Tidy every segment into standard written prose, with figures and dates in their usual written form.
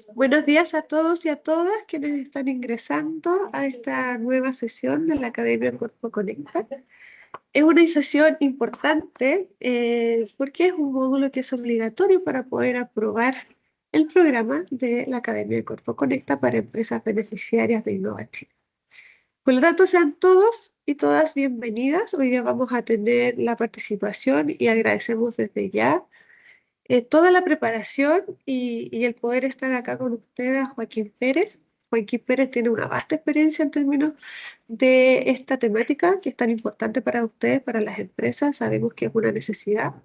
Buenos días a todos y a todas quienes están ingresando a esta nueva sesión de la Academia Corpo Conecta. Es una sesión importante porque es un módulo que es obligatorio para poder aprobar el programa de la Academia Corpo Conecta para empresas beneficiarias de Innovativa. Por lo tanto, sean todos y todas bienvenidas. Hoy día vamos a tener la participación y agradecemos desde ya toda la preparación y el poder estar acá con ustedes, Joaquín Pérez. Joaquín Pérez tiene una vasta experiencia en términos de esta temática que es tan importante para ustedes, para las empresas. Sabemos que es una necesidad.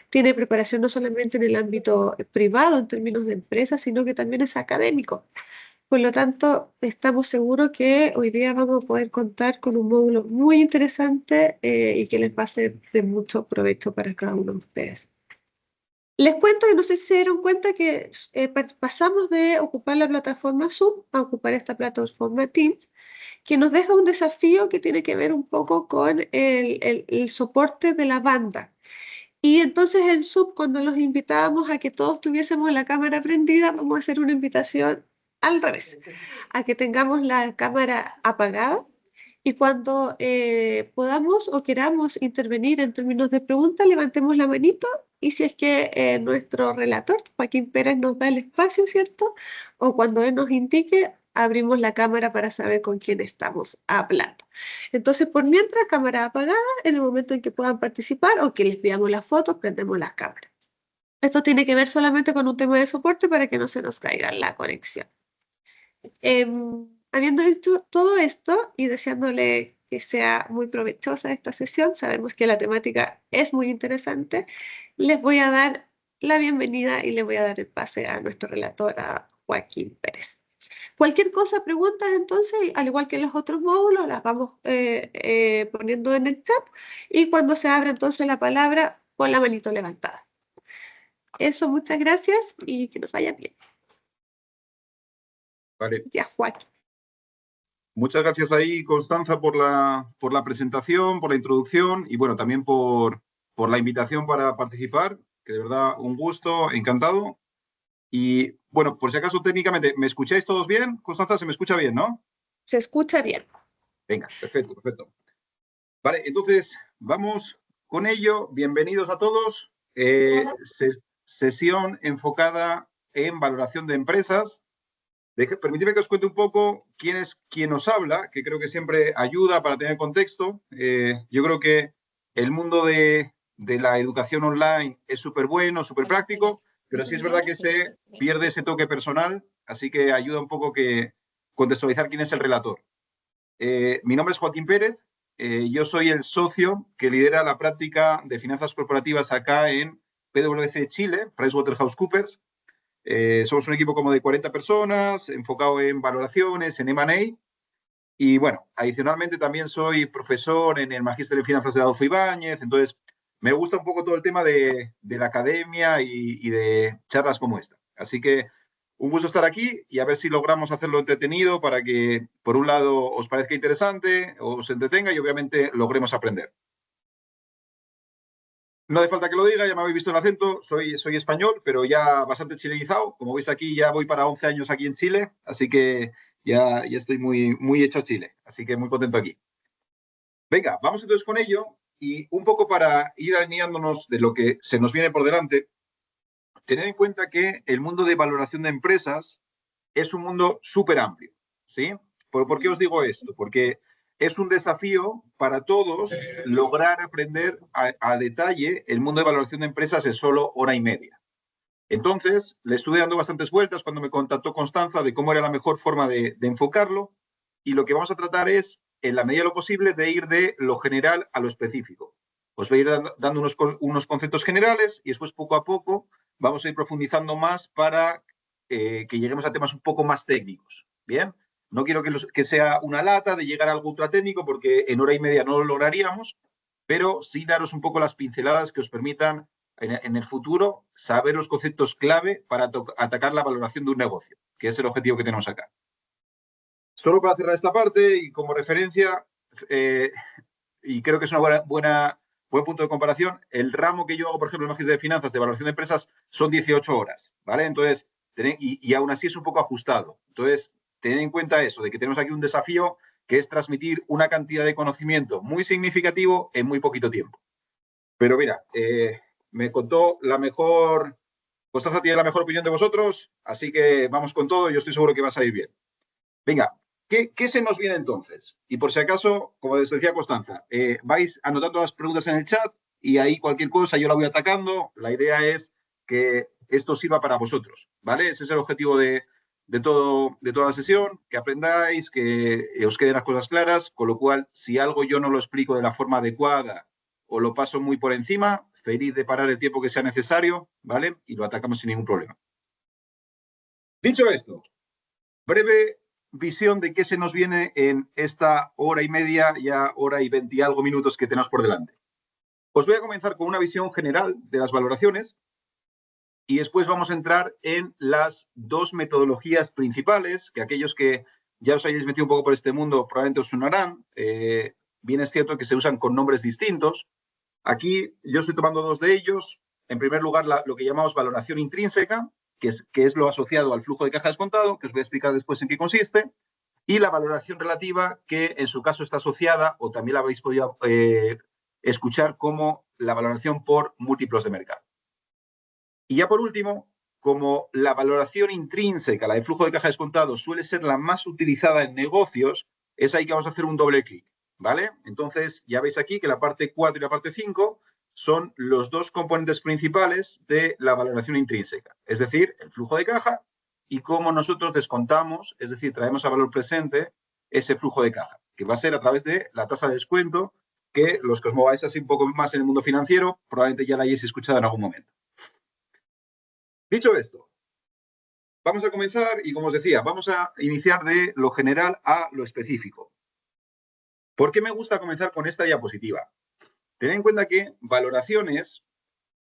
Tiene preparación no solamente en el ámbito privado, en términos de empresas, sino que también es académico. Por lo tanto, estamos seguros que hoy día vamos a poder contar con un módulo muy interesante y que les va a ser de mucho provecho para cada uno de ustedes. Les cuento que no sé si se dieron cuenta que pasamos de ocupar la plataforma Zoom a ocupar esta plataforma Teams, que nos deja un desafío que tiene que ver un poco con el soporte de la banda. Y entonces en Zoom, cuando los invitábamos a que todos tuviésemos la cámara prendida, vamos a hacer una invitación al revés, a que tengamos la cámara apagada. Y cuando podamos o queramos intervenir en términos de pregunta, levantemos la manito y si es que nuestro relator, Joaquín Pérez, nos da el espacio, ¿cierto? O cuando él nos indique, abrimos la cámara para saber con quién estamos hablando. Entonces, por mientras, cámara apagada, en el momento en que puedan participar o que les veamos las fotos, prendemos las cámaras. Esto tiene que ver solamente con un tema de soporte para que no se nos caiga la conexión. Habiendo dicho todo esto y deseándole que sea muy provechosa esta sesión, sabemos que la temática es muy interesante, les voy a dar la bienvenida y le voy a dar el pase a nuestro relator, a Joaquín Pérez. Cualquier cosa, preguntas entonces, al igual que los otros módulos, las vamos poniendo en el chat y cuando se abra entonces la palabra, con la manito levantada. Eso, muchas gracias y que nos vaya bien. Vale. Ya, Joaquín. Muchas gracias ahí, Constanza, por la presentación, por la introducción y bueno, también por la invitación para participar, que de verdad un gusto, encantado. Y bueno, por si acaso técnicamente, ¿me escucháis todos bien? Constanza, se me escucha bien, ¿no? Se escucha bien. Venga, perfecto, perfecto. Vale, entonces vamos con ello. Bienvenidos a todos. Sesión enfocada en valoración de empresas. Permitidme que os cuente un poco quién es quien nos habla, que creo que siempre ayuda para tener contexto. Yo creo que el mundo de la educación online es súper bueno, súper práctico, pero sí es verdad que se pierde ese toque personal, así que ayuda un poco que contextualizar quién es el relator. Mi nombre es Joaquín Pérez, yo soy el socio que lidera la práctica de finanzas corporativas acá en PwC Chile, PricewaterhouseCoopers. Somos un equipo como de 40 personas, enfocado en valoraciones, en M&A. Y bueno, adicionalmente también soy profesor en el Magíster en Finanzas de Adolfo Ibáñez. Entonces, me gusta un poco todo el tema de la academia y de charlas como esta. Así que un gusto estar aquí y a ver si logramos hacerlo entretenido para que, por un lado, os parezca interesante, os entretenga y obviamente logremos aprender. No hace falta que lo diga, ya me habéis visto el acento, soy español, pero ya bastante chilenizado. Como veis aquí, ya voy para 11 años aquí en Chile, así que ya estoy muy hecho a Chile, así que muy contento aquí. Venga, vamos entonces con ello y un poco para ir alineándonos de lo que se nos viene por delante, tened en cuenta que el mundo de valoración de empresas es un mundo súper amplio, ¿sí? ¿Por qué os digo esto? Porque es un desafío para todos lograr aprender a detalle el mundo de valoración de empresas en solo hora y media. Entonces, le estuve dando bastantes vueltas cuando me contactó Constanza de cómo era la mejor forma de enfocarlo y lo que vamos a tratar es, en la medida de lo posible, de ir de lo general a lo específico. Os voy a ir dando unos conceptos generales y después, poco a poco, vamos a ir profundizando más para que lleguemos a temas un poco más técnicos. ¿Bien? No quiero que sea una lata de llegar a algo ultra técnico porque en hora y media no lo lograríamos, pero sí daros un poco las pinceladas que os permitan en el futuro saber los conceptos clave para atacar la valoración de un negocio, que es el objetivo que tenemos acá. Solo para cerrar esta parte y como referencia, y creo que es una buen punto de comparación, el ramo que yo hago, por ejemplo, en Magíster de Finanzas de valoración de empresas son 18 horas, ¿vale? Entonces, y aún así es un poco ajustado. Entonces, tened en cuenta eso, de que tenemos aquí un desafío que es transmitir una cantidad de conocimiento muy significativo en muy poquito tiempo. Pero mira, me contó la mejor, Constanza tiene la mejor opinión de vosotros, así que vamos con todo, yo estoy seguro que va a salir bien. Venga, ¿qué se nos viene entonces? Y por si acaso, como les decía Constanza, vais anotando las preguntas en el chat y ahí cualquier cosa yo la voy atacando. La idea es que esto sirva para vosotros, ¿vale? Ese es el objetivo de toda la sesión, que aprendáis, que os queden las cosas claras, con lo cual, si algo yo no lo explico de la forma adecuada o lo paso muy por encima, feliz de parar el tiempo que sea necesario, ¿vale? Y lo atacamos sin ningún problema. Dicho esto, breve visión de qué se nos viene en esta hora y media, ya hora y 20 y algo minutos que tenemos por delante. Os voy a comenzar con una visión general de las valoraciones y después vamos a entrar en las dos metodologías principales, que aquellos que ya os hayáis metido un poco por este mundo probablemente os sonarán. Bien es cierto que se usan con nombres distintos. Aquí yo estoy tomando dos de ellos. En primer lugar, lo que llamamos valoración intrínseca, que es lo asociado al flujo de caja descontado, que os voy a explicar después en qué consiste, y la valoración relativa, que en su caso está asociada, o también la habéis podido escuchar como la valoración por múltiplos de mercado. Y ya por último, como la valoración intrínseca, la de flujo de caja descontado, suele ser la más utilizada en negocios, es ahí que vamos a hacer un doble clic, ¿vale? Entonces, ya veis aquí que la parte 4 y la parte 5 son los dos componentes principales de la valoración intrínseca, es decir, el flujo de caja y cómo nosotros descontamos, es decir, traemos a valor presente ese flujo de caja, que va a ser a través de la tasa de descuento, que los que os mováis así un poco más en el mundo financiero, probablemente ya la hayáis escuchado en algún momento. Dicho esto, vamos a comenzar y, como os decía, vamos a iniciar de lo general a lo específico. ¿Por qué me gusta comenzar con esta diapositiva? Tened en cuenta que valoraciones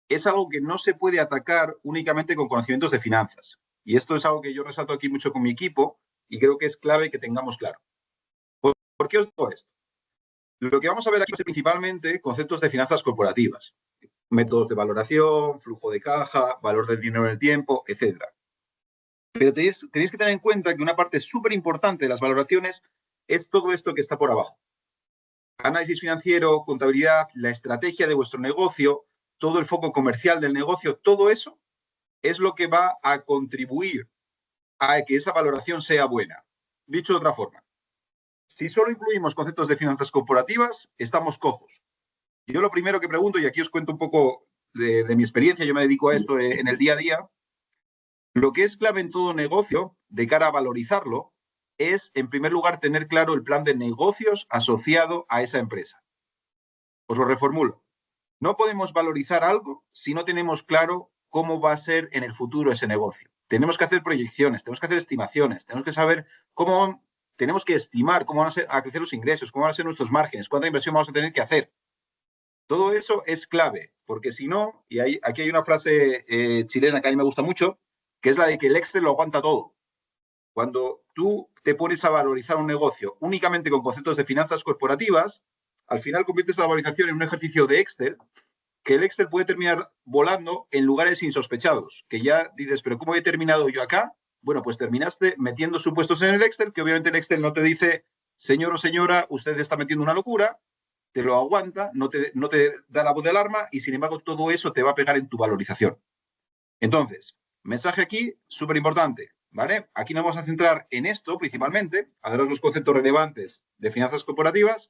es algo que no se puede atacar únicamente con conocimientos de finanzas. Y esto es algo que yo resalto aquí mucho con mi equipo y creo que es clave que tengamos claro. ¿Por qué os digo esto? Lo que vamos a ver aquí es principalmente conceptos de finanzas corporativas, métodos de valoración, flujo de caja, valor del dinero en el tiempo, etc. Pero tenéis que tener en cuenta que una parte súper importante de las valoraciones es todo esto que está por abajo. Análisis financiero, contabilidad, la estrategia de vuestro negocio, todo el foco comercial del negocio, todo eso es lo que va a contribuir a que esa valoración sea buena. Dicho de otra forma, si solo incluimos conceptos de finanzas corporativas, estamos cojos. Yo lo primero que pregunto, y aquí os cuento un poco de mi experiencia, yo me dedico a esto en el día a día, lo que es clave en todo negocio, de cara a valorizarlo, es, en primer lugar, tener claro el plan de negocios asociado a esa empresa. Os lo reformulo. No podemos valorizar algo si no tenemos claro cómo va a ser en el futuro ese negocio. Tenemos que hacer proyecciones, tenemos que hacer estimaciones, tenemos que saber cómo, tenemos que estimar cómo van a crecer los ingresos, cómo van a ser nuestros márgenes, cuánta inversión vamos a tener que hacer. Todo eso es clave, porque si no, y aquí hay una frase chilena que a mí me gusta mucho, que es la de que el Excel lo aguanta todo. Cuando tú te pones a valorizar un negocio únicamente con conceptos de finanzas corporativas, al final conviertes la valorización en un ejercicio de Excel, que el Excel puede terminar volando en lugares insospechados, que ya dices, pero ¿cómo he terminado yo acá? Bueno, pues terminaste metiendo supuestos en el Excel, que obviamente el Excel no te dice, señor o señora, usted está metiendo una locura, te lo aguanta, no te da la voz de alarma y, sin embargo, todo eso te va a pegar en tu valorización. Entonces, mensaje aquí súper importante, ¿vale? Aquí nos vamos a centrar en esto principalmente, a daros los conceptos relevantes de finanzas corporativas,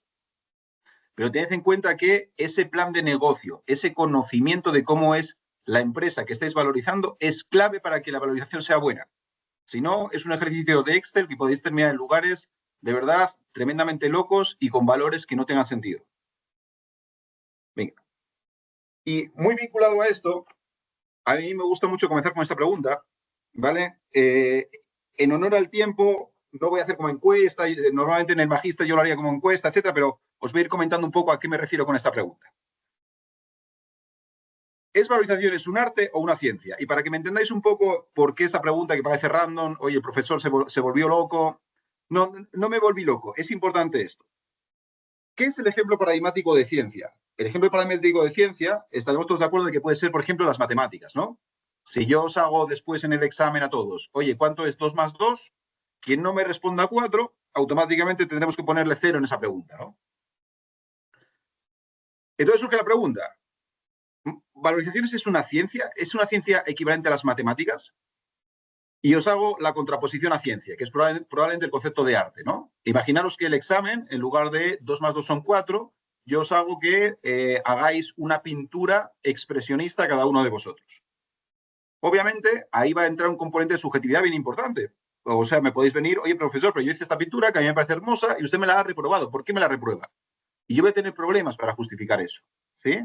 pero tened en cuenta que ese plan de negocio, ese conocimiento de cómo es la empresa que estáis valorizando, es clave para que la valorización sea buena. Si no, es un ejercicio de Excel que podéis terminar en lugares de verdad tremendamente locos y con valores que no tengan sentido. Venga. Y muy vinculado a esto, a mí me gusta mucho comenzar con esta pregunta, ¿vale? En honor al tiempo, no voy a hacer como encuesta, normalmente en el Magíster yo lo haría como encuesta, etcétera, pero os voy a ir comentando un poco a qué me refiero con esta pregunta. ¿Es valorización un arte o una ciencia? Y para que me entendáis un poco por qué esta pregunta que parece random, oye, el profesor se volvió loco. No me volví loco, es importante esto. ¿Qué es el ejemplo paradigmático de ciencia? El ejemplo paradigmático de ciencia, estaremos todos de acuerdo de que puede ser, por ejemplo, las matemáticas, ¿no? Si yo os hago después en el examen a todos, oye, ¿cuánto es 2 más 2? Quien no me responda 4, automáticamente tendremos que ponerle 0 en esa pregunta, ¿no? Entonces surge la pregunta, ¿valorizaciones es una ciencia equivalente a las matemáticas? Y os hago la contraposición a ciencia, que es probablemente el concepto de arte, ¿no? Imaginaros que el examen, en lugar de 2 más 2 son 4, yo os hago que hagáis una pintura expresionista a cada uno de vosotros. Obviamente, ahí va a entrar un componente de subjetividad bien importante. O sea, me podéis venir, oye, profesor, pero yo hice esta pintura que a mí me parece hermosa y usted me la ha reprobado. ¿Por qué me la reprueba? Y yo voy a tener problemas para justificar eso, ¿sí?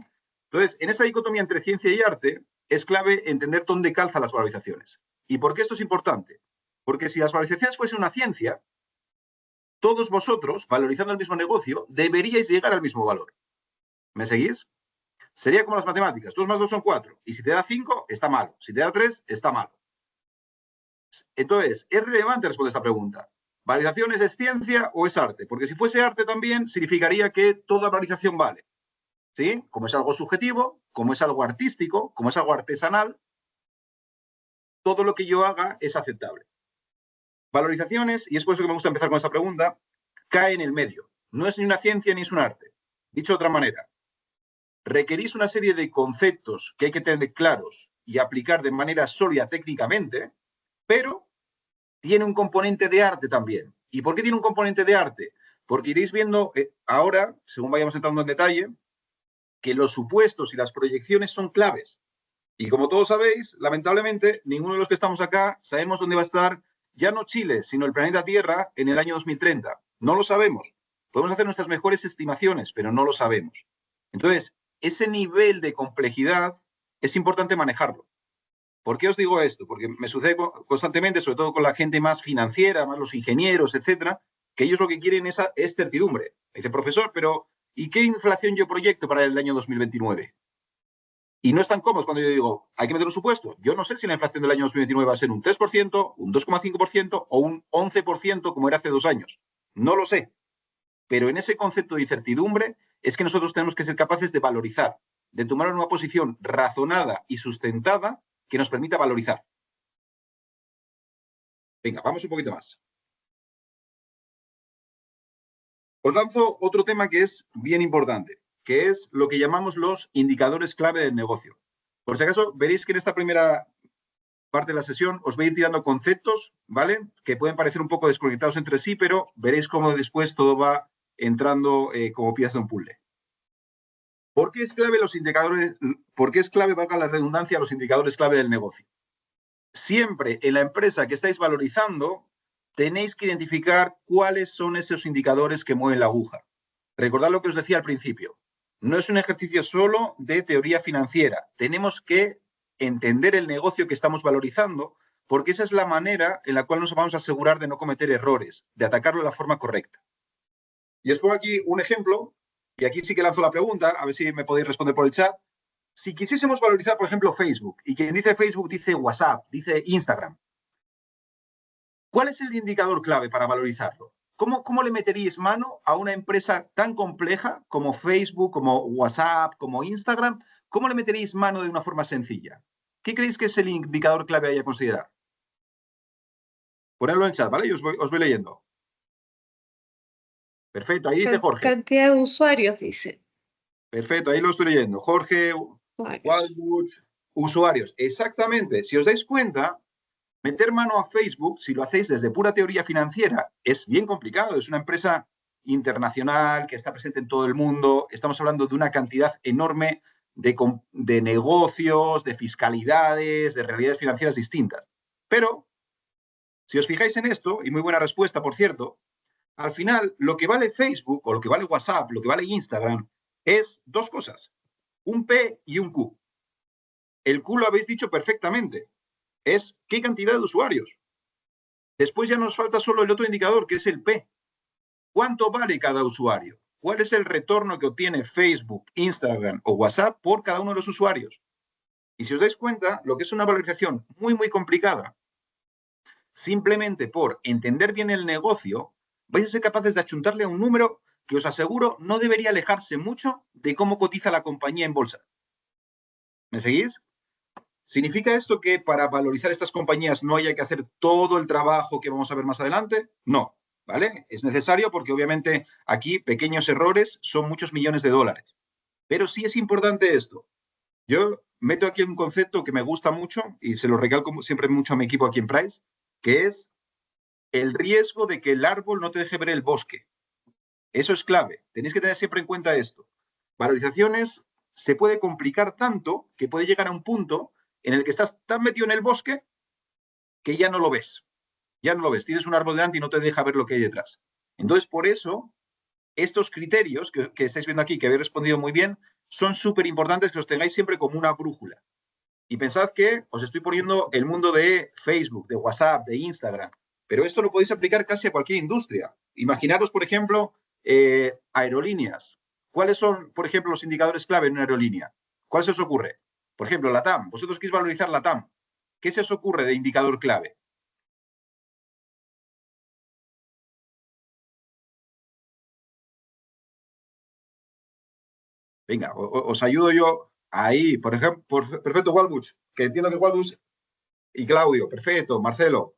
Entonces, en esa dicotomía entre ciencia y arte, es clave entender dónde calzan las valorizaciones. ¿Y por qué esto es importante? Porque si las valorizaciones fuesen una ciencia, todos vosotros, valorizando el mismo negocio, deberíais llegar al mismo valor. ¿Me seguís? Sería como las matemáticas. 2 más 2 son 4. Y si te da 5, está malo. Si te da 3, está malo. Entonces, es relevante responder esta pregunta. ¿Valorizaciones es ciencia o es arte? Porque si fuese arte también, significaría que toda valorización vale. ¿Sí? Como es algo subjetivo, como es algo artístico, como es algo artesanal, todo lo que yo haga es aceptable. Valorizaciones, y es por eso que me gusta empezar con esta pregunta, cae en el medio. No es ni una ciencia ni es un arte. Dicho de otra manera, requerís una serie de conceptos que hay que tener claros y aplicar de manera sólida técnicamente, pero tiene un componente de arte también. ¿Y por qué tiene un componente de arte? Porque iréis viendo ahora, según vayamos entrando en detalle, que los supuestos y las proyecciones son claves. Y como todos sabéis, lamentablemente, ninguno de los que estamos acá sabemos dónde va a estar ya no Chile, sino el planeta Tierra en el año 2030. No lo sabemos. Podemos hacer nuestras mejores estimaciones, pero no lo sabemos. Entonces, ese nivel de complejidad es importante manejarlo. ¿Por qué os digo esto? Porque me sucede constantemente, sobre todo con la gente más financiera, más los ingenieros, etcétera, que ellos lo que quieren es certidumbre. Me dice, profesor, pero ¿y qué inflación yo proyecto para el año 2029? Y no están cómodos cuando yo digo, hay que meter un supuesto. Yo no sé si la inflación del año 2029 va a ser un 3%, un 2,5% o un 11% como era hace 2 años. No lo sé. Pero en ese concepto de incertidumbre es que nosotros tenemos que ser capaces de valorizar, de tomar una posición razonada y sustentada que nos permita valorizar. Venga, vamos un poquito más. Os lanzo otro tema que es bien importante, que es lo que llamamos los indicadores clave del negocio. Por si acaso, veréis que en esta primera parte de la sesión os voy a ir tirando conceptos, ¿vale? Que pueden parecer un poco desconectados entre sí, pero veréis cómo después todo va entrando como piezas de un puzzle. ¿Por qué es clave los indicadores? ¿Por qué es clave, valga la redundancia, los indicadores clave del negocio? Siempre en la empresa que estáis valorizando, tenéis que identificar cuáles son esos indicadores que mueven la aguja. Recordad lo que os decía al principio. No es un ejercicio solo de teoría financiera. Tenemos que entender el negocio que estamos valorizando, porque esa es la manera en la cual nos vamos a asegurar de no cometer errores, de atacarlo de la forma correcta. Y os pongo aquí un ejemplo, y aquí sí que lanzo la pregunta, a ver si me podéis responder por el chat. Si quisiésemos valorizar, por ejemplo, Facebook, y quien dice Facebook dice WhatsApp, dice Instagram, ¿cuál es el indicador clave para valorizarlo? ¿Cómo le meteríais mano a una empresa tan compleja como Facebook, como WhatsApp, como Instagram? ¿Cómo le meteríais mano de una forma sencilla? ¿Qué creéis que es el indicador clave ahí a considerar? Ponedlo en el chat, ¿vale? Y os voy leyendo. Perfecto, ahí dice Jorge. Cantidad de usuarios, dice. Perfecto, ahí lo estoy leyendo. Jorge, Wildwood, usuarios. Exactamente. Si os dais cuenta, meter mano a Facebook, si lo hacéis desde pura teoría financiera, es bien complicado. Es una empresa internacional que está presente en todo el mundo. Estamos hablando de una cantidad enorme de negocios, de fiscalidades, de realidades financieras distintas. Pero, si os fijáis en esto, y muy buena respuesta, por cierto, al final lo que vale Facebook o lo que vale WhatsApp, lo que vale Instagram, es dos cosas, un P y un Q. El Q lo habéis dicho perfectamente, es qué cantidad de usuarios. Después ya nos falta solo el otro indicador, que es el P. ¿Cuánto vale cada usuario? ¿Cuál es el retorno que obtiene Facebook, Instagram o WhatsApp por cada uno de los usuarios? Y si os dais cuenta, lo que es una valorización muy, muy complicada, simplemente por entender bien el negocio, vais a ser capaces de achuntarle a un número que os aseguro no debería alejarse mucho de cómo cotiza la compañía en bolsa. ¿Me seguís? ¿Significa esto que para valorizar estas compañías no haya que hacer todo el trabajo que vamos a ver más adelante? No, ¿vale? Es necesario porque obviamente aquí pequeños errores son muchos millones de dólares. Pero sí es importante esto. Yo meto aquí un concepto que me gusta mucho y se lo recalco siempre mucho a mi equipo aquí en Price, que es el riesgo de que el árbol no te deje ver el bosque. Eso es clave. Tenéis que tener siempre en cuenta esto. Valorizaciones se puede complicar tanto que puede llegar a un punto en el que estás tan metido en el bosque que ya no lo ves. Ya no lo ves. Tienes un árbol delante y no te deja ver lo que hay detrás. Entonces, por eso, estos criterios que estáis viendo aquí, que habéis respondido muy bien, son súper importantes que los tengáis siempre como una brújula. Y pensad que os estoy poniendo el mundo de Facebook, de WhatsApp, de Instagram, pero esto lo podéis aplicar casi a cualquier industria. Imaginaros, por ejemplo, aerolíneas. ¿Cuáles son, por ejemplo, los indicadores clave en una aerolínea? ¿Cuál se os ocurre? Por ejemplo, la TAM. Vosotros queréis valorizar la TAM. ¿Qué se os ocurre de indicador clave? Venga, os ayudo yo ahí. Por ejemplo, perfecto, Walbuch, que entiendo que Walbuch y Claudio, perfecto, Marcelo.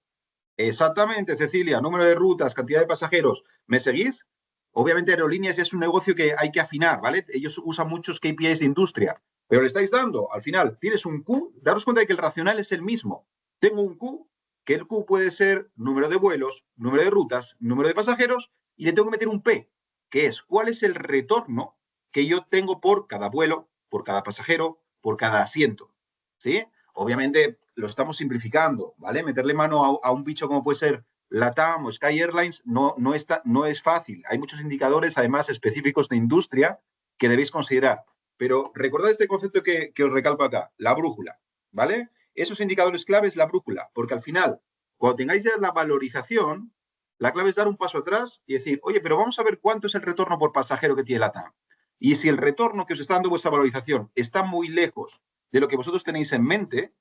Exactamente, Cecilia, número de rutas, cantidad de pasajeros. ¿Me seguís? Obviamente aerolíneas es un negocio que hay que afinar, ¿vale? Ellos usan muchos KPIs de industria, pero le estáis dando, al final, tienes un Q, daros cuenta de que el racional es el mismo. Tengo un Q, que el Q puede ser número de vuelos, número de rutas, número de pasajeros, y le tengo que meter un P, que es cuál es el retorno que yo tengo por cada vuelo, por cada pasajero, por cada asiento, ¿sí? Obviamente lo estamos simplificando, ¿vale? Meterle mano a un bicho como puede ser LATAM o Sky Airlines no es fácil. Hay muchos indicadores, además, específicos de industria que debéis considerar. Pero recordad este concepto que os recalco acá, la brújula, ¿vale? Esos indicadores claves, la brújula, porque al final, cuando tengáis ya la valorización, la clave es dar un paso atrás y decir, oye, pero vamos a ver cuánto es el retorno por pasajero que tiene LATAM. Y si el retorno que os está dando vuestra valorización está muy lejos de lo que vosotros tenéis en mente,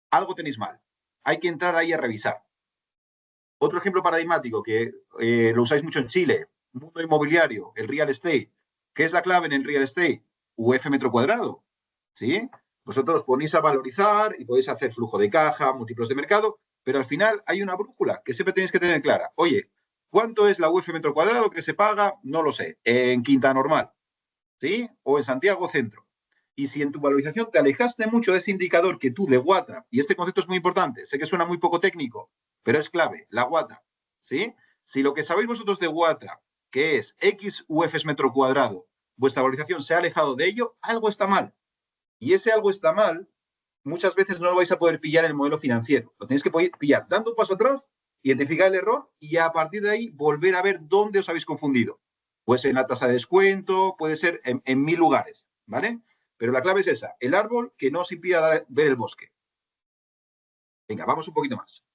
algo tenéis mal. Hay que entrar ahí a revisar. Otro ejemplo paradigmático que lo usáis mucho en Chile, mundo inmobiliario, el real estate. ¿Qué es la clave en el real estate? UF metro cuadrado. ¿Sí? Vosotros ponéis a valorizar y podéis hacer flujo de caja, múltiplos de mercado, pero al final hay una brújula que siempre tenéis que tener clara. Oye, ¿cuánto es la UF metro cuadrado que se paga? No lo sé. En Quinta Normal, ¿sí? O en Santiago Centro. Y si en tu valorización te alejaste mucho de ese indicador que tú de Guata, y este concepto es muy importante, sé que suena muy poco técnico, pero es clave, la Guata, ¿sí? Si lo que sabéis vosotros de Guata, que es X UFs metro cuadrado, vuestra valorización se ha alejado de ello, algo está mal. Y ese algo está mal, muchas veces no lo vais a poder pillar en el modelo financiero. Lo tenéis que pillar dando un paso atrás, identificar el error y a partir de ahí volver a ver dónde os habéis confundido. Puede ser en la tasa de descuento, puede ser en 1000 lugares, ¿vale? Pero la clave es esa, el árbol que no os impida ver el bosque. Venga, vamos un poquito más.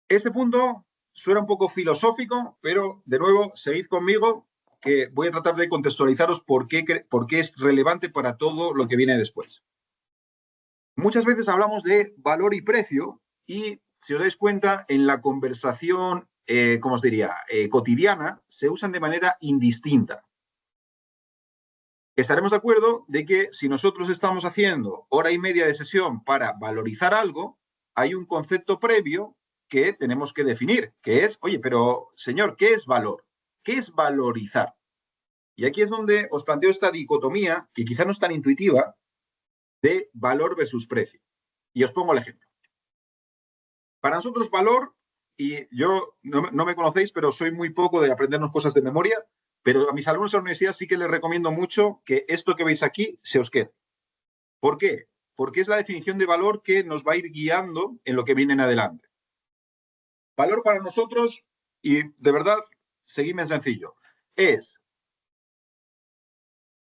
Este punto suena un poco filosófico, pero de nuevo, seguid conmigo, que voy a tratar de contextualizaros por qué es relevante para todo lo que viene después. Muchas veces hablamos de valor y precio y, si os dais cuenta, en la conversación, ¿cómo os diría?, cotidiana, se usan de manera indistinta. Estaremos de acuerdo de que si nosotros estamos haciendo hora y media de sesión para valorizar algo, hay un concepto previo que tenemos que definir, que es, oye, pero señor, ¿qué es valor? ¿Qué es valorizar? Y aquí es donde os planteo esta dicotomía, que quizá no es tan intuitiva, de valor versus precio. Y os pongo el ejemplo. Para nosotros valor, y yo no me conocéis, pero soy muy poco de aprendernos cosas de memoria, pero a mis alumnos de la universidad sí que les recomiendo mucho que esto que veis aquí se os quede. ¿Por qué? Porque es la definición de valor que nos va a ir guiando en lo que viene en adelante. Valor para nosotros, y de verdad, seguidme en sencillo, es...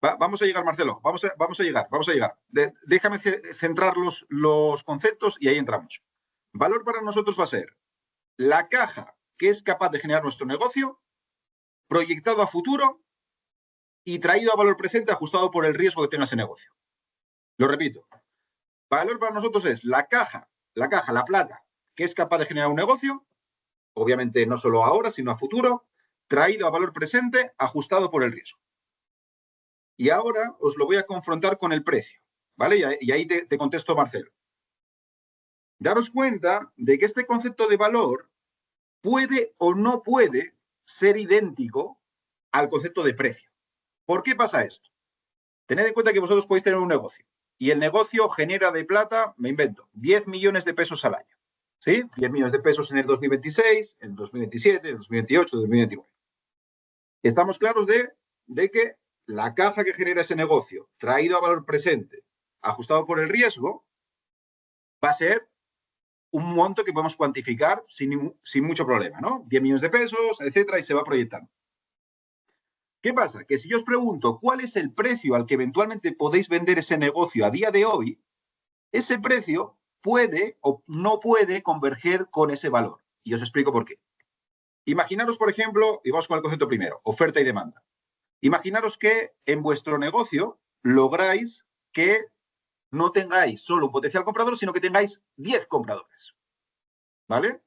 vamos a llegar, Marcelo, vamos a llegar. Déjame centrar los conceptos y ahí entramos. Valor para nosotros va a ser la caja que es capaz de generar nuestro negocio, proyectado a futuro y traído a valor presente ajustado por el riesgo que tenga ese negocio. Lo repito. Valor para nosotros es la plata, que es capaz de generar un negocio, obviamente no solo ahora, sino a futuro, traído a valor presente, ajustado por el riesgo. Y ahora os lo voy a confrontar con el precio, ¿vale? Y ahí te contesto, Marcelo. Daros cuenta de que este concepto de valor puede o no puede ser idéntico al concepto de precio. ¿Por qué pasa esto? Tened en cuenta que vosotros podéis tener un negocio y el negocio genera de plata, me invento, 10 millones de pesos al año. ¿Sí? 10 millones de pesos en el 2026, en el 2027, en el 2028, en el 2029. Estamos claros de que la caja que genera ese negocio, traído a valor presente, ajustado por el riesgo, va a ser un monto que podemos cuantificar sin mucho problema, ¿no? 10 millones de pesos, etcétera, y se va proyectando. ¿Qué pasa? Que si yo os pregunto cuál es el precio al que eventualmente podéis vender ese negocio a día de hoy, ese precio puede o no puede converger con ese valor. Y os explico por qué. Imaginaros, por ejemplo, y vamos con el concepto primero, oferta y demanda. Imaginaros que en vuestro negocio lográis que no tengáis solo un potencial comprador, sino que tengáis 10 compradores. ¿Vale?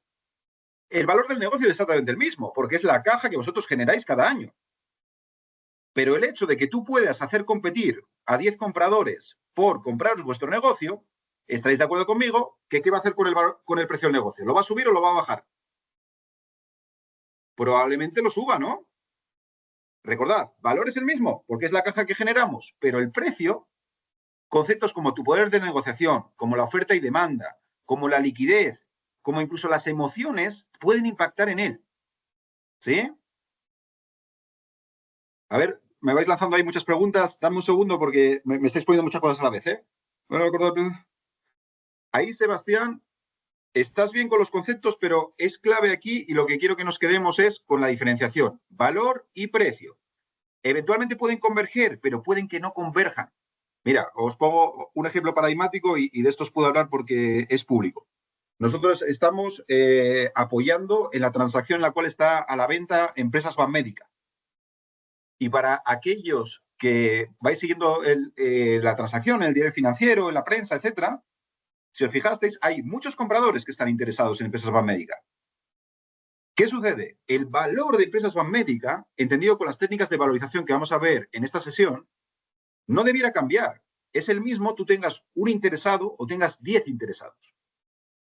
El valor del negocio es exactamente el mismo, porque es la caja que vosotros generáis cada año. Pero el hecho de que tú puedas hacer competir a 10 compradores por compraros vuestro negocio, estaréis de acuerdo conmigo que ¿qué va a hacer con el precio del negocio? ¿Lo va a subir o lo va a bajar? Probablemente lo suba, ¿no? Recordad, valor es el mismo, porque es la caja que generamos, pero el precio, conceptos como tu poder de negociación, como la oferta y demanda, como la liquidez, como incluso las emociones, pueden impactar en él. ¿Sí? A ver, me vais lanzando ahí muchas preguntas. Dame un segundo porque me estáis poniendo muchas cosas a la vez, ¿eh? Bueno, ahí, Sebastián, estás bien con los conceptos, pero es clave aquí y lo que quiero que nos quedemos es con la diferenciación. Valor y precio. Eventualmente pueden converger, pero pueden que no converjan. Mira, os pongo un ejemplo paradigmático y de esto os puedo hablar porque es público. Nosotros estamos apoyando en la transacción en la cual está a la venta Empresas Banmédica. Y para aquellos que vais siguiendo la transacción en el diario financiero, en la prensa, etcétera, si os fijasteis, hay muchos compradores que están interesados en Empresas Banmédica. ¿Qué sucede? El valor de Empresas Banmédica, entendido con las técnicas de valorización que vamos a ver en esta sesión, no debiera cambiar. Es el mismo, tú tengas un interesado o tengas 10 interesados.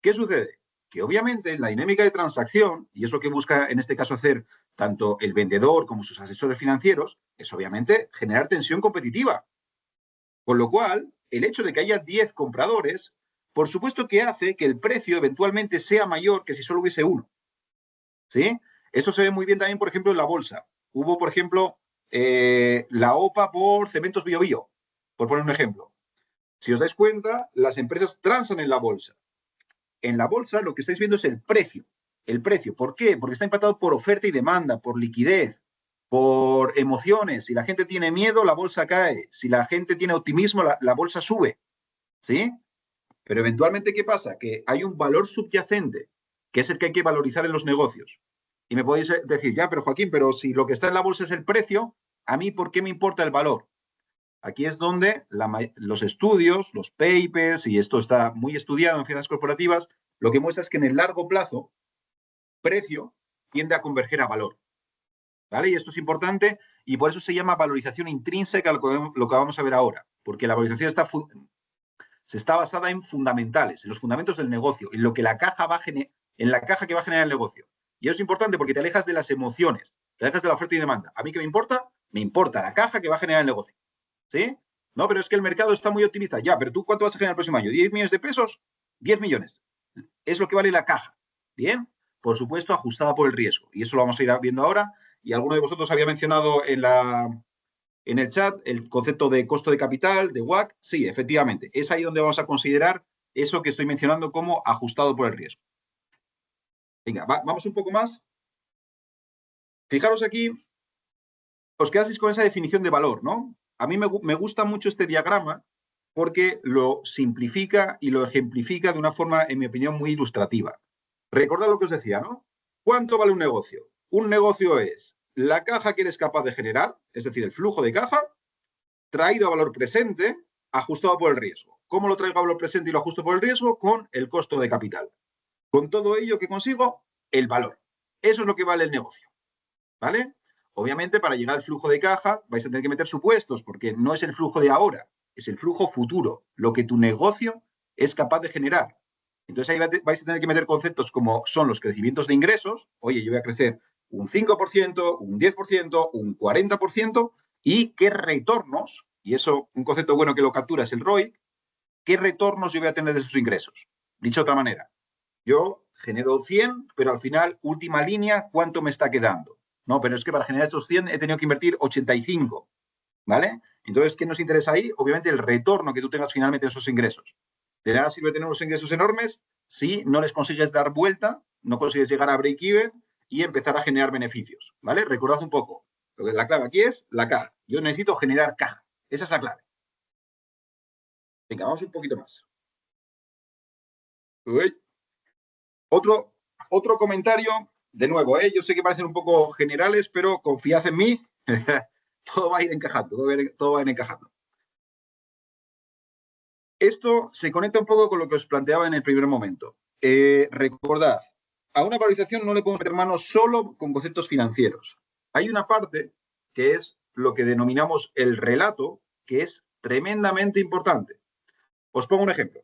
¿Qué sucede? Que obviamente en la dinámica de transacción, y es lo que busca en este caso hacer tanto el vendedor como sus asesores financieros, es obviamente generar tensión competitiva. Con lo cual, el hecho de que haya 10 compradores, por supuesto que hace que el precio eventualmente sea mayor que si solo hubiese uno. ¿Sí? Eso se ve muy bien también, por ejemplo, en la bolsa. Hubo, por ejemplo, la OPA por Cementos Biobío, por poner un ejemplo. Si os dais cuenta, las empresas transan en la bolsa. En la bolsa lo que estáis viendo es el precio. El precio. ¿Por qué? Porque está impactado por oferta y demanda, por liquidez, por emociones. Si la gente tiene miedo, la bolsa cae. Si la gente tiene optimismo, la bolsa sube. ¿Sí? Pero eventualmente, ¿qué pasa? Que hay un valor subyacente, que es el que hay que valorizar en los negocios. Y me podéis decir, ya, pero Joaquín, pero si lo que está en la bolsa es el precio, ¿a mí por qué me importa el valor? Aquí es donde los estudios, los papers, y esto está muy estudiado en finanzas corporativas, lo que muestra es que en el largo plazo, precio tiende a converger a valor. ¿Vale? Y esto es importante y por eso se llama valorización intrínseca, lo que vamos a ver ahora, porque la valorización está basada en fundamentales, en los fundamentos del negocio, en lo que la caja en la caja que va a generar el negocio. Y eso es importante porque te alejas de las emociones, te alejas de la oferta y demanda. ¿A mí qué me importa? Me importa la caja que va a generar el negocio. ¿Sí? No, pero es que el mercado está muy optimista. Ya, pero ¿tú cuánto vas a generar el próximo año? ¿10 millones de pesos? 10 millones. Es lo que vale la caja. ¿Bien? Por supuesto, ajustada por el riesgo. Y eso lo vamos a ir viendo ahora. Y alguno de vosotros había mencionado en el chat el concepto de costo de capital, de WACC. Sí, efectivamente. Es ahí donde vamos a considerar eso que estoy mencionando como ajustado por el riesgo. Venga, vamos un poco más. Fijaros aquí, os quedasteis con esa definición de valor, ¿no? A mí me gusta mucho este diagrama porque lo simplifica y lo ejemplifica de una forma, en mi opinión, muy ilustrativa. Recordad lo que os decía, ¿no? ¿Cuánto vale un negocio? Un negocio es la caja que eres capaz de generar, es decir, el flujo de caja, traído a valor presente, ajustado por el riesgo. ¿Cómo lo traigo a valor presente y lo ajusto por el riesgo? Con el costo de capital. Con todo ello, ¿qué consigo? El valor. Eso es lo que vale el negocio. ¿Vale? Obviamente, para llegar al flujo de caja vais a tener que meter supuestos, porque no es el flujo de ahora, es el flujo futuro, lo que tu negocio es capaz de generar. Entonces ahí vais a tener que meter conceptos como son los crecimientos de ingresos. Oye, yo voy a crecer un 5%, un 10%, un 40%, y qué retornos, y eso, un concepto bueno que lo captura es el ROI, qué retornos yo voy a tener de esos ingresos. Dicho de otra manera, yo genero 100, pero al final, última línea, ¿cuánto me está quedando? No, pero es que para generar estos 100 he tenido que invertir 85, ¿vale? Entonces, ¿qué nos interesa ahí? Obviamente el retorno que tú tengas finalmente en esos ingresos. ¿De nada sirve tener unos ingresos enormes si no les consigues dar vuelta, no consigues llegar a break-even y empezar a generar beneficios, ¿vale? Recordad un poco, la clave aquí es la caja. Yo necesito generar caja. Esa es la clave. Venga, vamos un poquito más. Uy. Otro comentario, de nuevo, yo sé que parecen un poco generales, pero confiad en mí, todo va a ir encajando, todo va a ir encajando. Esto se conecta un poco con lo que os planteaba en el primer momento. Recordad, a una valorización no le podemos meter mano solo con conceptos financieros. Hay una parte que es lo que denominamos el relato, que es tremendamente importante. Os pongo un ejemplo.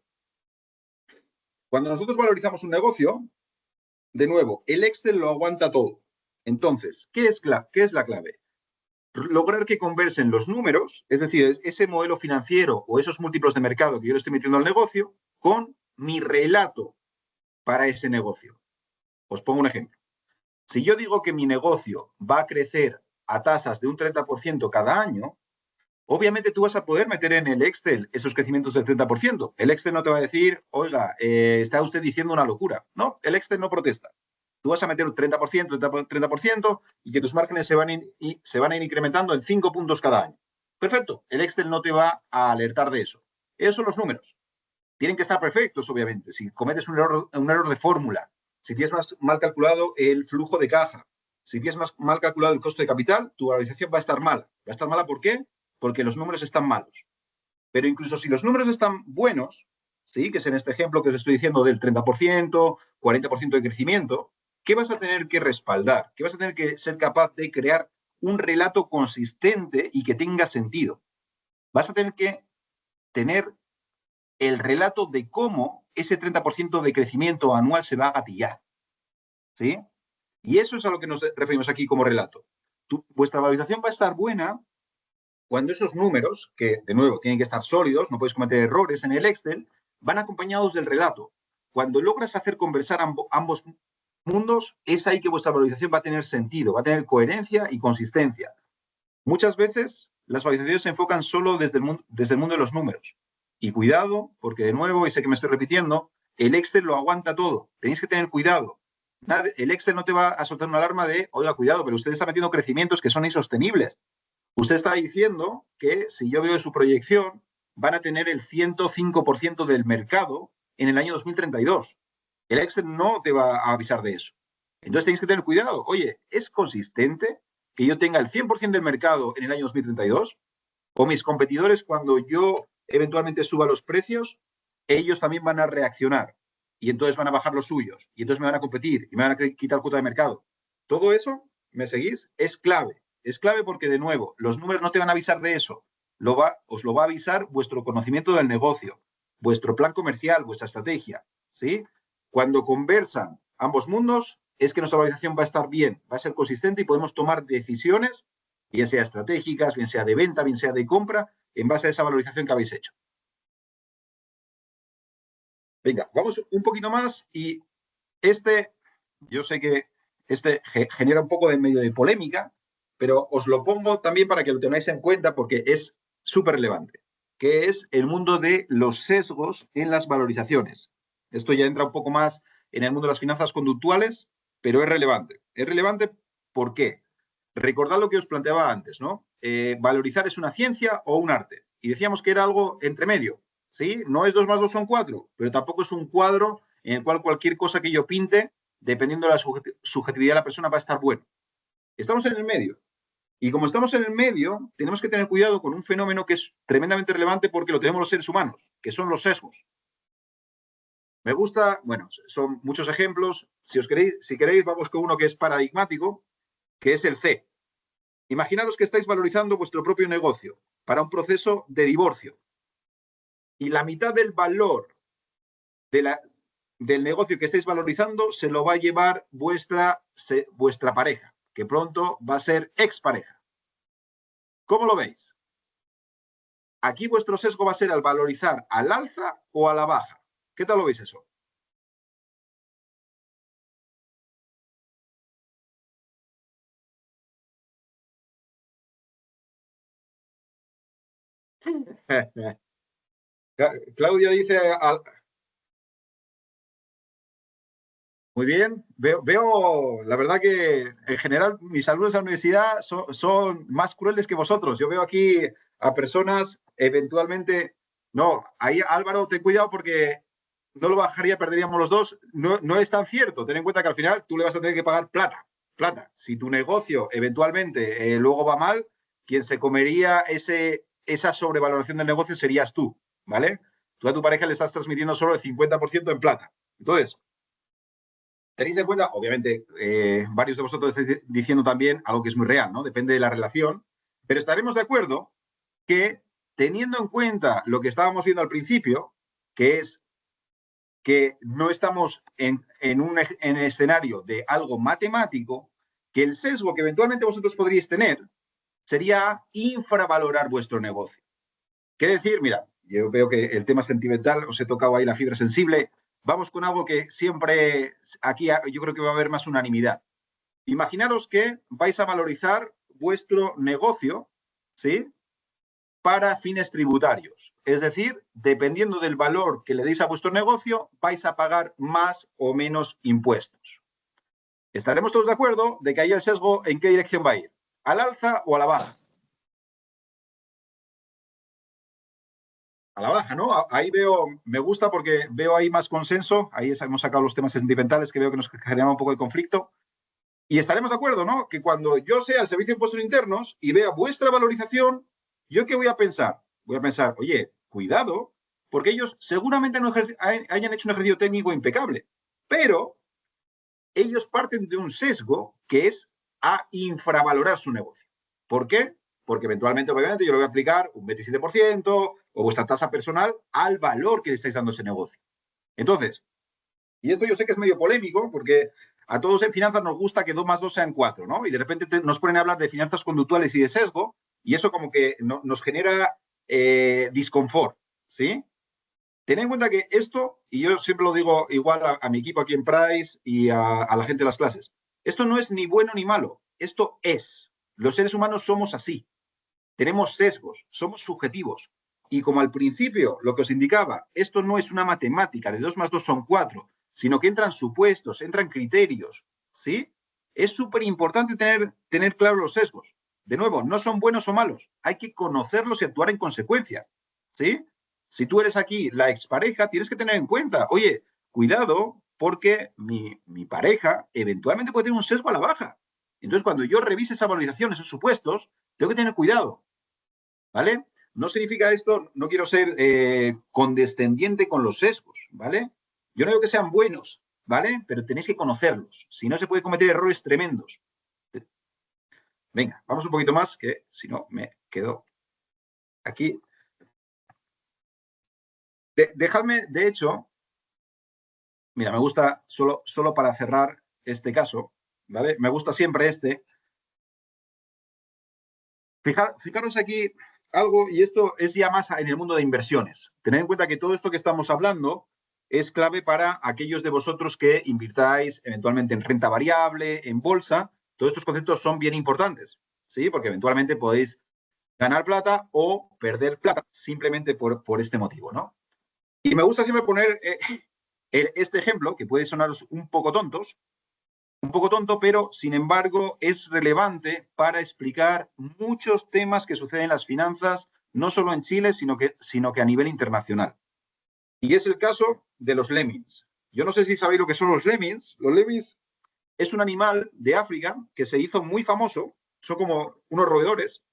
Cuando nosotros valorizamos un negocio, de nuevo, el Excel lo aguanta todo. Entonces, ¿qué es la clave? Lograr que conversen los números, es decir, ese modelo financiero o esos múltiplos de mercado que yo le estoy metiendo al negocio, con mi relato para ese negocio. Os pongo un ejemplo. Si yo digo que mi negocio va a crecer a tasas de un 30% cada año, obviamente tú vas a poder meter en el Excel esos crecimientos del 30%. El Excel no te va a decir, oiga, está usted diciendo una locura. No, el Excel no protesta. Tú vas a meter un 30%, 30% y que tus márgenes se van a ir incrementando en 5 puntos cada año. Perfecto, el Excel no te va a alertar de eso. Esos son los números. Tienen que estar perfectos, obviamente. Si cometes un error de fórmula, si tienes mal calculado el flujo de caja, si tienes mal calculado el costo de capital, tu valorización va a estar mala. Va a estar mala, ¿por qué? Porque los números están malos. Pero incluso si los números están buenos, ¿sí? Que es en este ejemplo que os estoy diciendo del 30%, 40% de crecimiento, ¿qué vas a tener que respaldar? ¿Qué vas a tener que ser capaz de crear un relato consistente y que tenga sentido? Vas a tener que tener el relato de cómo ese 30% de crecimiento anual se va a gatillar. ¿Sí? Y eso es a lo que nos referimos aquí como relato. Vuestra valorización va a estar buena cuando esos números, que de nuevo tienen que estar sólidos, no puedes cometer errores en el Excel, van acompañados del relato. Cuando logras hacer conversar ambos mundos, es ahí que vuestra valorización va a tener sentido, va a tener coherencia y consistencia. Muchas veces las valorizaciones se enfocan solo desde el mundo de los números. Y cuidado, porque de nuevo, y sé que me estoy repitiendo, el Excel lo aguanta todo. Tenéis que tener cuidado. El Excel no te va a soltar una alarma de, oiga, cuidado, pero usted está metiendo crecimientos que son insostenibles. Usted está diciendo que si yo veo su proyección, van a tener el 105% del mercado en el año 2032. El Excel no te va a avisar de eso. Entonces tenéis que tener cuidado. Oye, ¿es consistente que yo tenga el 100% del mercado en el año 2032? ¿O mis competidores, cuando yo eventualmente suba los precios, ellos también van a reaccionar? Y entonces van a bajar los suyos. Y entonces me van a competir y me van a quitar cuota de mercado. Todo eso, ¿me seguís? Es clave. Es clave porque, de nuevo, los números no te van a avisar de eso. Os lo va a avisar vuestro conocimiento del negocio, vuestro plan comercial, vuestra estrategia. ¿Sí? Cuando conversan ambos mundos, es que nuestra valorización va a estar bien, va a ser consistente y podemos tomar decisiones, bien sea estratégicas, bien sea de venta, bien sea de compra, en base a esa valorización que habéis hecho. Venga, vamos un poquito más y yo sé que genera un poco de medio de polémica, pero os lo pongo también para que lo tengáis en cuenta porque es súper relevante, que es el mundo de los sesgos en las valorizaciones. Esto ya entra un poco más en el mundo de las finanzas conductuales, pero es relevante. Es relevante ¿por qué? Recordad lo que os planteaba antes, ¿no? Valorizar es una ciencia o un arte. Y decíamos que era algo entre medio, ¿sí? No es 2 más 2 son 4, pero tampoco es un cuadro en el cual cualquier cosa que yo pinte, dependiendo de la subjetividad de la persona, va a estar bueno. Estamos en el medio. Y como estamos en el medio, tenemos que tener cuidado con un fenómeno que es tremendamente relevante porque lo tenemos los seres humanos, que son los sesgos. Me gusta, bueno, son muchos ejemplos. Si queréis, vamos con uno que es paradigmático, que es el C. Imaginaros que estáis valorizando vuestro propio negocio para un proceso de divorcio y la mitad del valor del negocio que estáis valorizando se lo va a llevar vuestra pareja, que pronto va a ser expareja. ¿Cómo lo veis? Aquí vuestro sesgo va a ser al valorizar al alza o a la baja. ¿Qué tal lo veis eso? Claudia dice, muy bien, veo, la verdad que en general mis alumnos de la universidad son más crueles que vosotros. Yo veo aquí a personas eventualmente, no, ahí Álvaro, ten cuidado porque no lo bajaría, perderíamos los dos. No es tan cierto, ten en cuenta que al final tú le vas a tener que pagar plata. Si tu negocio eventualmente luego va mal, quien se comería esa sobrevaloración del negocio serías tú, ¿vale? Tú a tu pareja le estás transmitiendo solo el 50% en plata. Entonces, tenéis en cuenta, obviamente, varios de vosotros estáis diciendo también algo que es muy real, ¿no? Depende de la relación, pero estaremos de acuerdo que teniendo en cuenta lo que estábamos viendo al principio, que es que no estamos en un escenario de algo matemático, que el sesgo que eventualmente vosotros podríais tener sería infravalorar vuestro negocio. ¿Qué decir? Mira, yo veo que el tema sentimental, os he tocado ahí la fibra sensible. Vamos con algo que siempre, aquí yo creo que va a haber más unanimidad. Imaginaros que vais a valorizar vuestro negocio, ¿sí? Para fines tributarios. Es decir, dependiendo del valor que le deis a vuestro negocio, vais a pagar más o menos impuestos. Estaremos todos de acuerdo de que ahí el sesgo, ¿en qué dirección va a ir? ¿Al alza o a la baja? A la baja, ¿no? Ahí veo, me gusta porque veo ahí más consenso, ahí hemos sacado los temas sentimentales que veo que nos generan un poco de conflicto. Y estaremos de acuerdo, ¿no? Que cuando yo sea el Servicio de Impuestos Internos y vea vuestra valorización, ¿yo qué voy a pensar? Voy a pensar, oye, cuidado, porque ellos seguramente no hayan hecho un ejercicio técnico impecable, pero ellos parten de un sesgo que es a infravalorar su negocio. ¿Por qué? Porque eventualmente, obviamente, yo le voy a aplicar un 27% o vuestra tasa personal al valor que le estáis dando a ese negocio. Entonces, y esto yo sé que es medio polémico, porque a todos en finanzas nos gusta que 2 más 2 sean 4, ¿no? Y de repente nos ponen a hablar de finanzas conductuales y de sesgo, y eso como que nos genera disconfort, ¿sí? Tened en cuenta que esto, y yo siempre lo digo igual a mi equipo aquí en Price y a la gente de las clases, esto no es ni bueno ni malo, esto es. Los seres humanos somos así, tenemos sesgos, somos subjetivos. Y como al principio lo que os indicaba, esto no es una matemática de 2 más 2 son 4, sino que entran supuestos, entran criterios, ¿sí? Es súper importante tener claros los sesgos. De nuevo, no son buenos o malos, hay que conocerlos y actuar en consecuencia, ¿sí? Si tú eres aquí la expareja, tienes que tener en cuenta, oye, cuidado, porque mi pareja eventualmente puede tener un sesgo a la baja. Entonces, cuando yo revise esa valorización, esos supuestos, tengo que tener cuidado, ¿vale? No significa esto, no quiero ser condescendiente con los sesgos, ¿vale? Yo no digo que sean buenos, ¿vale? Pero tenéis que conocerlos. Si no, se puede cometer errores tremendos. Venga, vamos un poquito más, que si no me quedo aquí. Dejadme, de hecho, mira, me gusta, solo para cerrar este caso, ¿vale? Me gusta siempre este. Fijaros aquí algo, y esto es ya más en el mundo de inversiones. Tened en cuenta que todo esto que estamos hablando es clave para aquellos de vosotros que invirtáis eventualmente en renta variable, en bolsa. Todos estos conceptos son bien importantes, ¿sí? Porque eventualmente podéis ganar plata o perder plata simplemente por este motivo, ¿no? Y me gusta siempre poner este ejemplo, que puede sonaros un poco tonto, pero sin embargo es relevante para explicar muchos temas que suceden en las finanzas, no solo en Chile, sino que a nivel internacional. Y es el caso de los lemmings. Yo no sé si sabéis lo que son los lemmings. Los lemmings es un animal de África que se hizo muy famoso, son como unos roedores,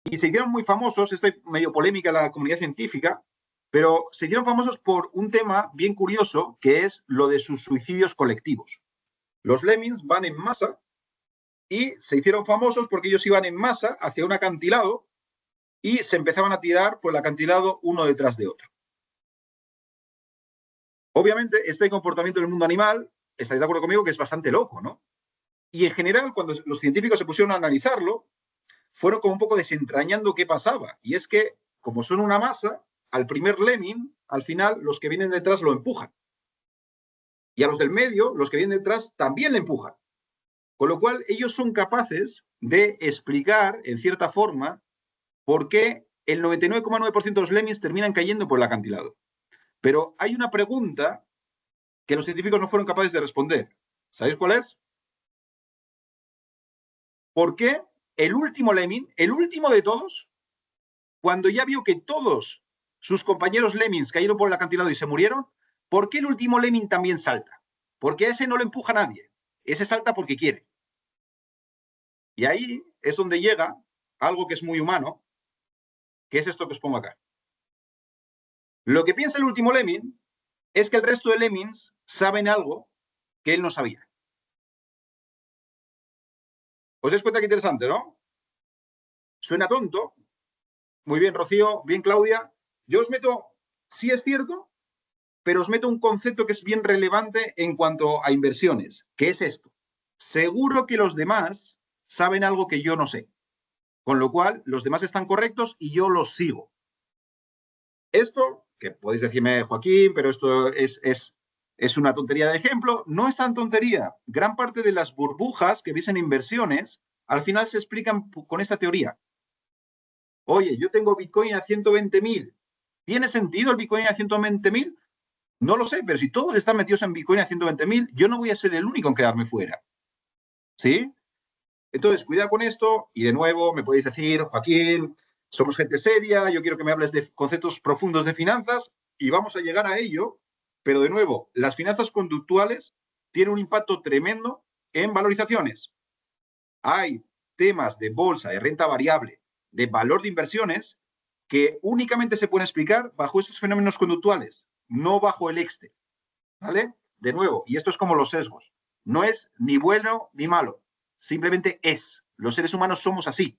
y se hicieron muy famosos, esto es medio polémica en la comunidad científica, pero se hicieron famosos por un tema bien curioso, que es lo de sus suicidios colectivos. Los lemmings van en masa y se hicieron famosos porque ellos iban en masa hacia un acantilado y se empezaban a tirar por el acantilado uno detrás de otro. Obviamente, este comportamiento en el mundo animal, estáis de acuerdo conmigo que es bastante loco, ¿no? Y en general, cuando los científicos se pusieron a analizarlo, fueron como un poco desentrañando qué pasaba. Y es que, como son una masa, al primer lemming, al final, los que vienen detrás lo empujan. Y a los del medio, los que vienen detrás, también le empujan. Con lo cual, ellos son capaces de explicar, en cierta forma, por qué el 99,9% de los lemmings terminan cayendo por el acantilado. Pero hay una pregunta que los científicos no fueron capaces de responder. ¿Sabéis cuál es? ¿Por qué el último lemming, el último de todos, cuando ya vio que todos sus compañeros lemmings cayeron por el acantilado y se murieron, ¿por qué el último lemming también salta? Porque a ese no le empuja nadie. Ese salta porque quiere. Y ahí es donde llega algo que es muy humano, que es esto que os pongo acá. Lo que piensa el último lemming es que el resto de lemmings saben algo que él no sabía. ¿Os dais cuenta qué interesante, no? Suena tonto. Muy bien, Rocío, bien, Claudia. Yo os meto, sí es cierto, pero os meto un concepto que es bien relevante en cuanto a inversiones, que es esto. Seguro que los demás saben algo que yo no sé, con lo cual los demás están correctos y yo los sigo. Esto, que podéis decirme, Joaquín, pero esto es una tontería de ejemplo, no es tan tontería. Gran parte de las burbujas que veis en inversiones, al final se explican con esta teoría. Oye, yo tengo Bitcoin a 120.000. ¿Tiene sentido el Bitcoin a 120.000? No lo sé, pero si todos están metidos en Bitcoin a 120.000, yo no voy a ser el único en quedarme fuera. ¿Sí? Entonces, cuidado con esto. Y de nuevo, me podéis decir, Joaquín, somos gente seria, yo quiero que me hables de conceptos profundos de finanzas y vamos a llegar a ello. Pero de nuevo, las finanzas conductuales tienen un impacto tremendo en valorizaciones. Hay temas de bolsa, de renta variable, de valor de inversiones que únicamente se pueden explicar bajo estos fenómenos conductuales, no bajo el Excel. ¿Vale? De nuevo, y esto es como los sesgos. No es ni bueno ni malo, simplemente es. Los seres humanos somos así.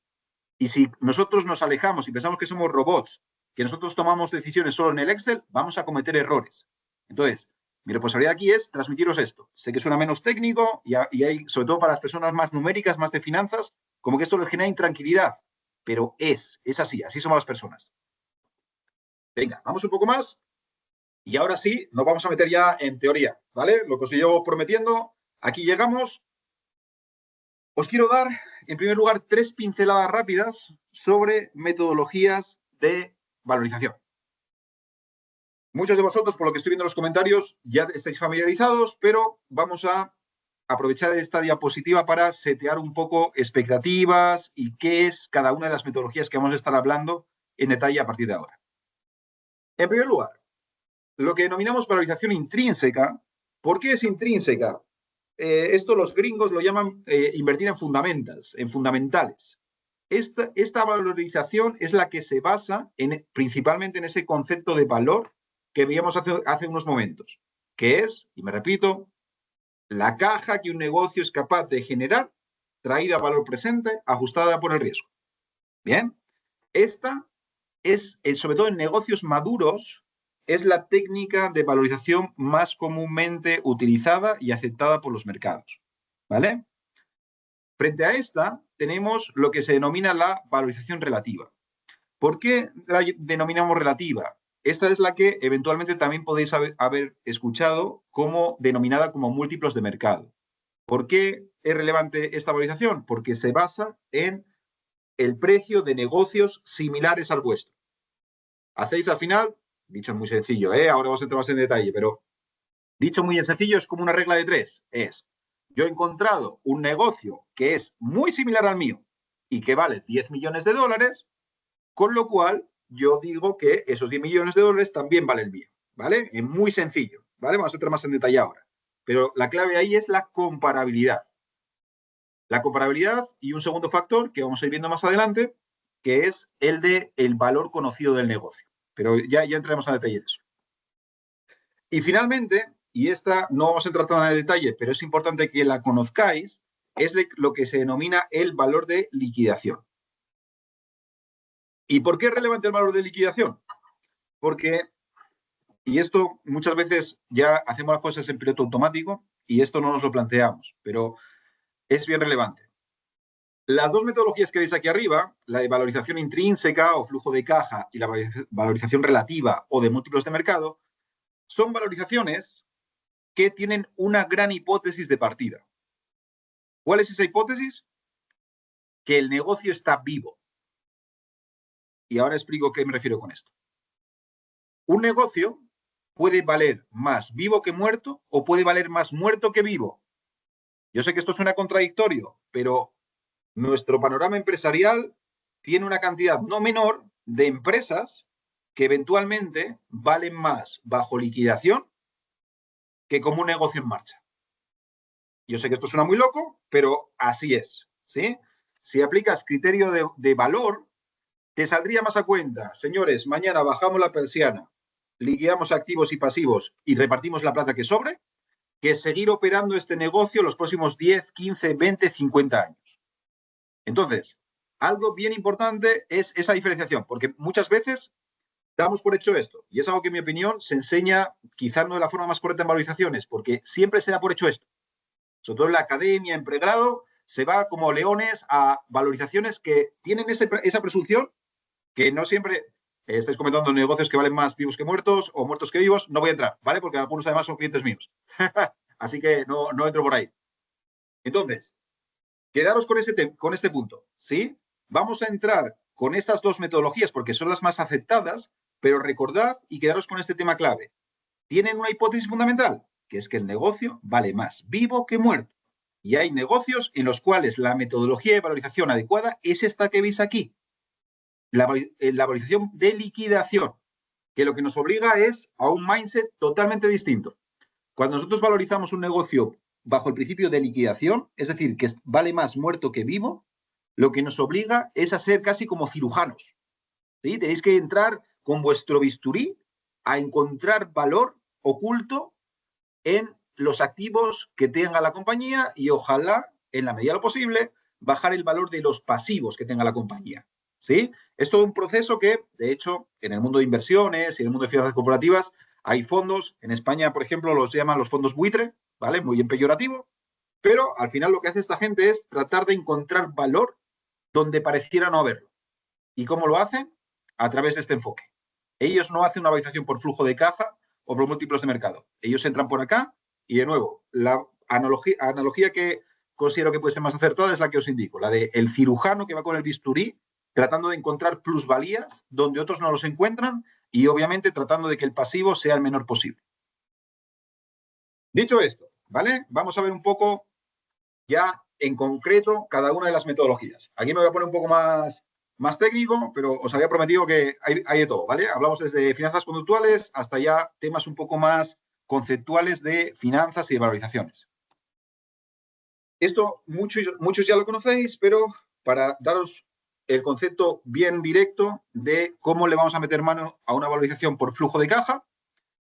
Y si nosotros nos alejamos y pensamos que somos robots, que nosotros tomamos decisiones solo en el Excel, vamos a cometer errores. Entonces, mi responsabilidad aquí es transmitiros esto. Sé que suena menos técnico y hay, sobre todo para las personas más numéricas, más de finanzas, como que esto les genera intranquilidad. Pero es así somos las personas. Venga, vamos un poco más. Y ahora sí, nos vamos a meter ya en teoría, ¿vale? Lo que os llevo prometiendo, aquí llegamos. Os quiero dar, en primer lugar, 3 pinceladas rápidas sobre metodologías de valorización. Muchos de vosotros, por lo que estoy viendo en los comentarios, ya estáis familiarizados, pero vamos a aprovechar esta diapositiva para setear un poco expectativas y qué es cada una de las metodologías que vamos a estar hablando en detalle a partir de ahora. En primer lugar, lo que denominamos valorización intrínseca. ¿Por qué es intrínseca? Esto los gringos lo llaman invertir en fundamentales. Esta valorización es la que se basa principalmente en ese concepto de valor que veíamos hace unos momentos, que es, y me repito, la caja que un negocio es capaz de generar traída a valor presente, ajustada por el riesgo. Bien, esta es, sobre todo en negocios maduros, es la técnica de valorización más comúnmente utilizada y aceptada por los mercados. ¿Vale? Frente a esta, tenemos lo que se denomina la valorización relativa. ¿Por qué la denominamos relativa? Esta es la que eventualmente también podéis haber escuchado como denominada como múltiplos de mercado. ¿Por qué es relevante esta valorización? Porque se basa en el precio de negocios similares al vuestro. Hacéis al final, dicho muy sencillo, ahora vamos a entrar más en detalle, pero dicho muy sencillo, es como una regla de 3. Yo he encontrado un negocio que es muy similar al mío y que vale 10 millones de dólares, con lo cual yo digo que esos 10 millones de dólares también vale el mío, ¿vale? Es muy sencillo, ¿vale? Vamos a entrar más en detalle ahora. Pero la clave ahí es la comparabilidad. La comparabilidad y un segundo factor que vamos a ir viendo más adelante, que es el de el valor conocido del negocio. Pero ya entraremos en detalle de eso. Y finalmente, y esta no vamos a entrar tan en detalle, pero es importante que la conozcáis, es lo que se denomina el valor de liquidación. ¿Y por qué es relevante el valor de liquidación? Porque, y esto muchas veces ya hacemos las cosas en piloto automático y esto no nos lo planteamos, pero es bien relevante. Las dos metodologías que veis aquí arriba, la de valorización intrínseca o flujo de caja y la valorización relativa o de múltiplos de mercado, son valorizaciones que tienen una gran hipótesis de partida. ¿Cuál es esa hipótesis? Que el negocio está vivo. Y ahora explico qué me refiero con esto. Un negocio puede valer más vivo que muerto o puede valer más muerto que vivo. Yo sé que esto suena contradictorio, pero nuestro panorama empresarial tiene una cantidad no menor de empresas que eventualmente valen más bajo liquidación que como un negocio en marcha. Yo sé que esto suena muy loco, pero así es, ¿sí? Si aplicas criterio de valor, te saldría más a cuenta, señores, mañana bajamos la persiana, liquidamos activos y pasivos y repartimos la plata que sobre, que seguir operando este negocio los próximos 10, 15, 20, 50 años. Entonces, algo bien importante es esa diferenciación, porque muchas veces damos por hecho esto, y es algo que en mi opinión se enseña quizás no de la forma más correcta en valorizaciones, porque siempre se da por hecho esto. Sobre todo en la academia, en pregrado, se va como leones a valorizaciones que tienen esa presunción que no siempre estáis comentando negocios que valen más vivos que muertos o muertos que vivos, no voy a entrar, ¿vale? Porque algunos además son clientes míos. Así que no entro por ahí. Entonces, quedaros con este punto, ¿sí? Vamos a entrar con estas dos metodologías porque son las más aceptadas, pero recordad y quedaros con este tema clave. Tienen una hipótesis fundamental, que es que el negocio vale más vivo que muerto. Y hay negocios en los cuales la metodología de valorización adecuada es esta que veis aquí, la valorización de liquidación, que lo que nos obliga es a un mindset totalmente distinto. Cuando nosotros valorizamos un negocio bajo el principio de liquidación, es decir, que vale más muerto que vivo, lo que nos obliga es a ser casi como cirujanos. ¿Sí? Tenéis que entrar con vuestro bisturí a encontrar valor oculto en los activos que tenga la compañía y ojalá, en la medida de lo posible, bajar el valor de los pasivos que tenga la compañía. ¿Sí? Es todo un proceso que, de hecho, en el mundo de inversiones y en el mundo de finanzas corporativas, hay fondos, en España, por ejemplo, los llaman los fondos buitre, ¿vale? Muy en peyorativo, pero al final lo que hace esta gente es tratar de encontrar valor donde pareciera no haberlo. ¿Y cómo lo hacen? A través de este enfoque. Ellos no hacen una valorización por flujo de caja o por múltiplos de mercado. Ellos entran por acá y, de nuevo, la analogía que considero que puede ser más acertada es la que os indico, la de el cirujano que va con el bisturí tratando de encontrar plusvalías donde otros no los encuentran y, obviamente, tratando de que el pasivo sea el menor posible. Dicho esto, ¿vale? Vamos a ver un poco ya en concreto cada una de las metodologías. Aquí me voy a poner un poco más técnico, pero os había prometido que hay de todo, ¿vale? Hablamos desde finanzas conductuales hasta ya temas un poco más conceptuales de finanzas y de valorizaciones. Esto muchos ya lo conocéis, pero para daros el concepto bien directo de cómo le vamos a meter mano a una valorización por flujo de caja,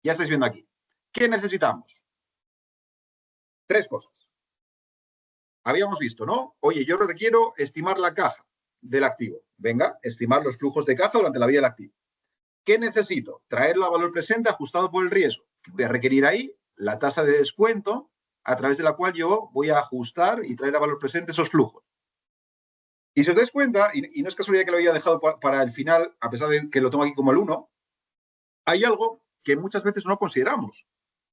ya estáis viendo aquí. ¿Qué necesitamos? Tres cosas. Habíamos visto, ¿no? Oye, yo requiero estimar la caja del activo. Venga, estimar los flujos de caja durante la vida del activo. ¿Qué necesito? Traerlo a valor presente ajustado por el riesgo. Voy a requerir ahí la tasa de descuento a través de la cual yo voy a ajustar y traer a valor presente esos flujos. Y si os dais cuenta, y no es casualidad que lo haya dejado para el final, a pesar de que lo tengo aquí como el 1, hay algo que muchas veces no consideramos,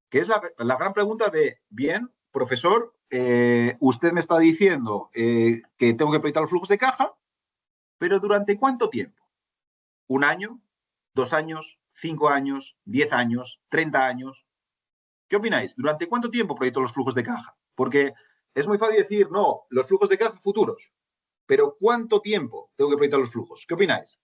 que es la gran pregunta de, bien, profesor, usted me está diciendo que tengo que proyectar los flujos de caja, pero ¿durante cuánto tiempo? ¿Un año? ¿2 años? ¿5 años? ¿10 años? ¿30 años? ¿Qué opináis? ¿Durante cuánto tiempo proyecto los flujos de caja? Porque es muy fácil decir, no, los flujos de caja futuros, pero ¿cuánto tiempo tengo que proyectar los flujos? ¿Qué opináis?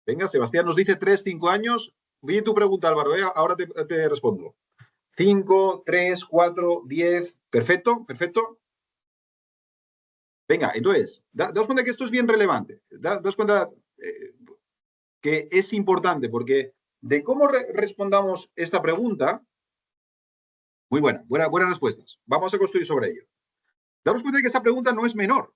Venga, Sebastián nos dice 3, 5 años. Vi tu pregunta, Álvaro, ahora te respondo. 5, 3, 4, 10. Perfecto, perfecto. Venga, entonces, daos cuenta que esto es bien relevante. Daos cuenta, que es importante, porque de cómo respondamos esta pregunta, muy buenas respuestas. Vamos a construir sobre ello. Daros cuenta de que esta pregunta no es menor,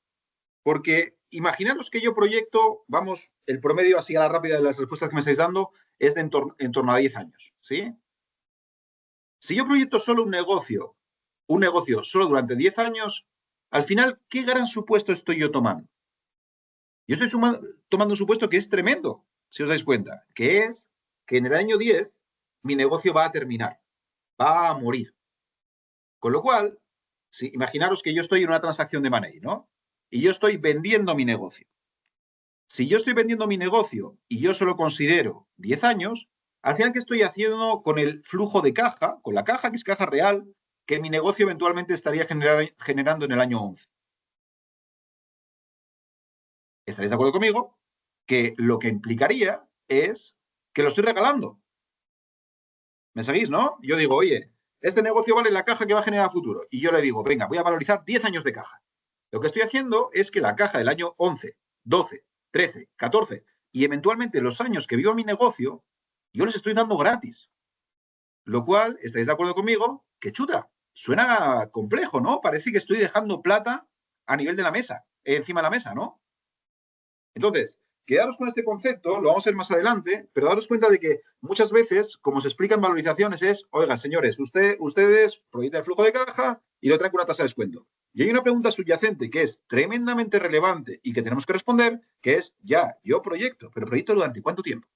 porque imaginaros que yo proyecto, vamos, el promedio así a la rápida de las respuestas que me estáis dando es de en torno a 10 años, ¿sí? Si yo proyecto solo un negocio solo durante 10 años, al final, ¿qué gran supuesto estoy yo tomando? Yo estoy tomando un supuesto que es tremendo, si os dais cuenta, que es que en el año 10 mi negocio va a terminar, va a morir. Con lo cual, si, imaginaros que yo estoy en una transacción de money, ¿no? Y yo estoy vendiendo mi negocio. Si yo estoy vendiendo mi negocio y yo solo considero 10 años, al final, ¿qué estoy haciendo con el flujo de caja, con la caja que es caja real, que mi negocio eventualmente estaría generando en el año 11? ¿Estaréis de acuerdo conmigo? Que lo que implicaría es que lo estoy regalando. ¿Me seguís, no? Yo digo, oye, este negocio vale la caja que va a generar a futuro. Y yo le digo, venga, voy a valorizar 10 años de caja. Lo que estoy haciendo es que la caja del año 11, 12, 13, 14 y eventualmente los años que vivo mi negocio, yo les estoy dando gratis. Lo cual, ¿estáis de acuerdo conmigo? Que chuta, suena complejo, ¿no? Parece que estoy dejando plata a nivel de la mesa, encima de la mesa, ¿no? Entonces, quedaros con este concepto, lo vamos a ver más adelante, pero daros cuenta de que muchas veces, como se explica en valorizaciones, es, oigan, señores, ustedes proyectan el flujo de caja y lo traen con una tasa de descuento. Y hay una pregunta subyacente que es tremendamente relevante y que tenemos que responder, que es, ya, yo proyecto, pero proyecto durante ¿cuánto tiempo?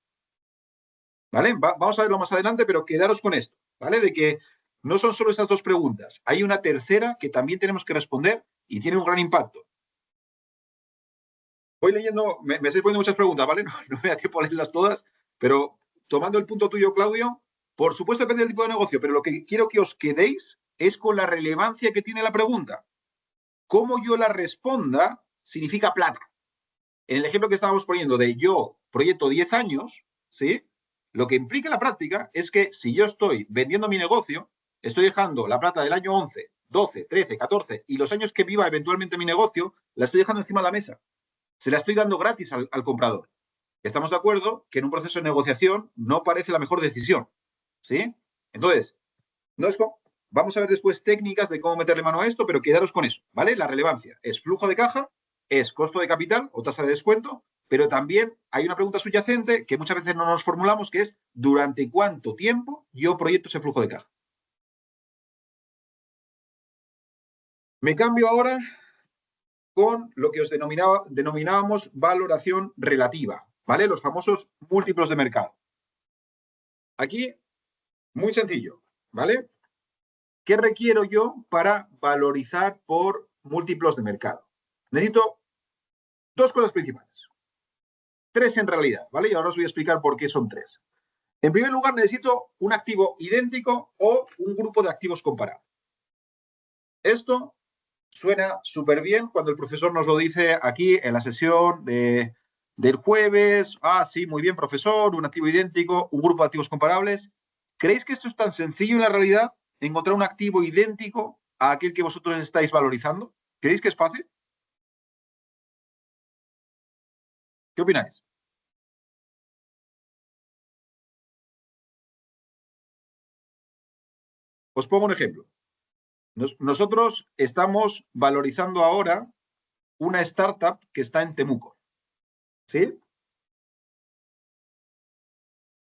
¿Vale? Vamos a verlo más adelante, pero quedaros con esto, ¿vale? De que no son solo esas dos preguntas, hay una tercera que también tenemos que responder y tiene un gran impacto. Voy leyendo, me estoy poniendo muchas preguntas, ¿vale? No me da tiempo a leerlas todas, pero tomando el punto tuyo, Claudio, por supuesto depende del tipo de negocio, pero lo que quiero que os quedéis es con la relevancia que tiene la pregunta. Cómo yo la responda significa plata. En el ejemplo que estábamos poniendo de yo proyecto 10 años, ¿sí? Lo que implica la práctica es que si yo estoy vendiendo mi negocio, estoy dejando la plata del año 11, 12, 13, 14 y los años que viva eventualmente mi negocio, la estoy dejando encima de la mesa. Se la estoy dando gratis al comprador. Estamos de acuerdo que en un proceso de negociación no parece la mejor decisión, ¿sí? Entonces, no es vamos a ver después técnicas de cómo meterle mano a esto, pero quedaros con eso, ¿vale? La relevancia es flujo de caja, es costo de capital o tasa de descuento, pero también hay una pregunta subyacente que muchas veces no nos formulamos, que es ¿durante cuánto tiempo yo proyecto ese flujo de caja? Me cambio ahora con lo que os denominábamos valoración relativa, ¿vale? Los famosos múltiplos de mercado. Aquí, muy sencillo, ¿vale? ¿Qué requiero yo para valorizar por múltiplos de mercado? Necesito dos cosas principales. Tres en realidad, ¿vale? Y ahora os voy a explicar por qué son tres. En primer lugar, necesito un activo idéntico o un grupo de activos comparables. Esto suena súper bien cuando el profesor nos lo dice aquí en la sesión del jueves. Ah, sí, muy bien, profesor, un activo idéntico, un grupo de activos comparables. ¿Creéis que esto es tan sencillo en la realidad? ¿Encontrar un activo idéntico a aquel que vosotros estáis valorizando? ¿Creéis que es fácil? ¿Qué opináis? Os pongo un ejemplo. Nosotros estamos valorizando ahora una startup que está en Temuco. ¿Sí?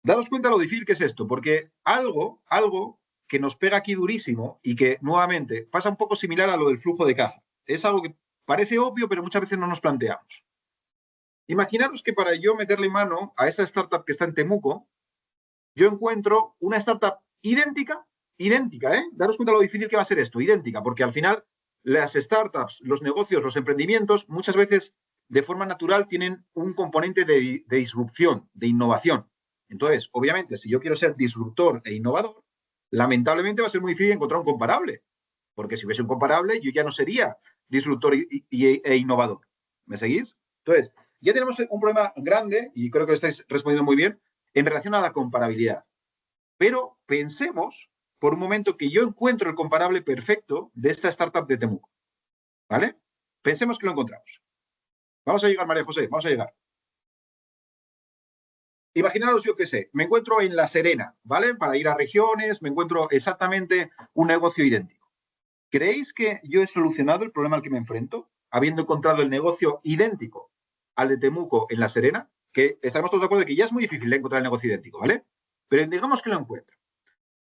Daros cuenta lo difícil que es esto, porque algo que nos pega aquí durísimo y que nuevamente pasa un poco similar a lo del flujo de caja. Es algo que parece obvio, pero muchas veces no nos planteamos. Imaginaros que para yo meterle mano a esa startup que está en Temuco, yo encuentro una startup idéntica, ¿eh? Daros cuenta lo difícil que va a ser esto, idéntica, porque al final las startups, los negocios, los emprendimientos, muchas veces de forma natural tienen un componente de disrupción, de innovación. Entonces, obviamente, si yo quiero ser disruptor e innovador, lamentablemente va a ser muy difícil encontrar un comparable, porque si hubiese un comparable, yo ya no sería disruptor e innovador. ¿Me seguís? Entonces, ya tenemos un problema grande, y creo que lo estáis respondiendo muy bien, en relación a la comparabilidad. Pero pensemos por un momento que yo encuentro el comparable perfecto de esta startup de Temuco. ¿Vale? Pensemos que lo encontramos. Vamos a llegar, María José, vamos a llegar. imaginaros, yo qué sé, me encuentro en La Serena, ¿vale? Para ir a regiones, me encuentro exactamente un negocio idéntico. ¿Creéis que yo he solucionado el problema al que me enfrento, habiendo encontrado el negocio idéntico al de Temuco en La Serena? Que estaremos todos de acuerdo de que ya es muy difícil encontrar el negocio idéntico, ¿vale? Pero digamos que lo encuentro.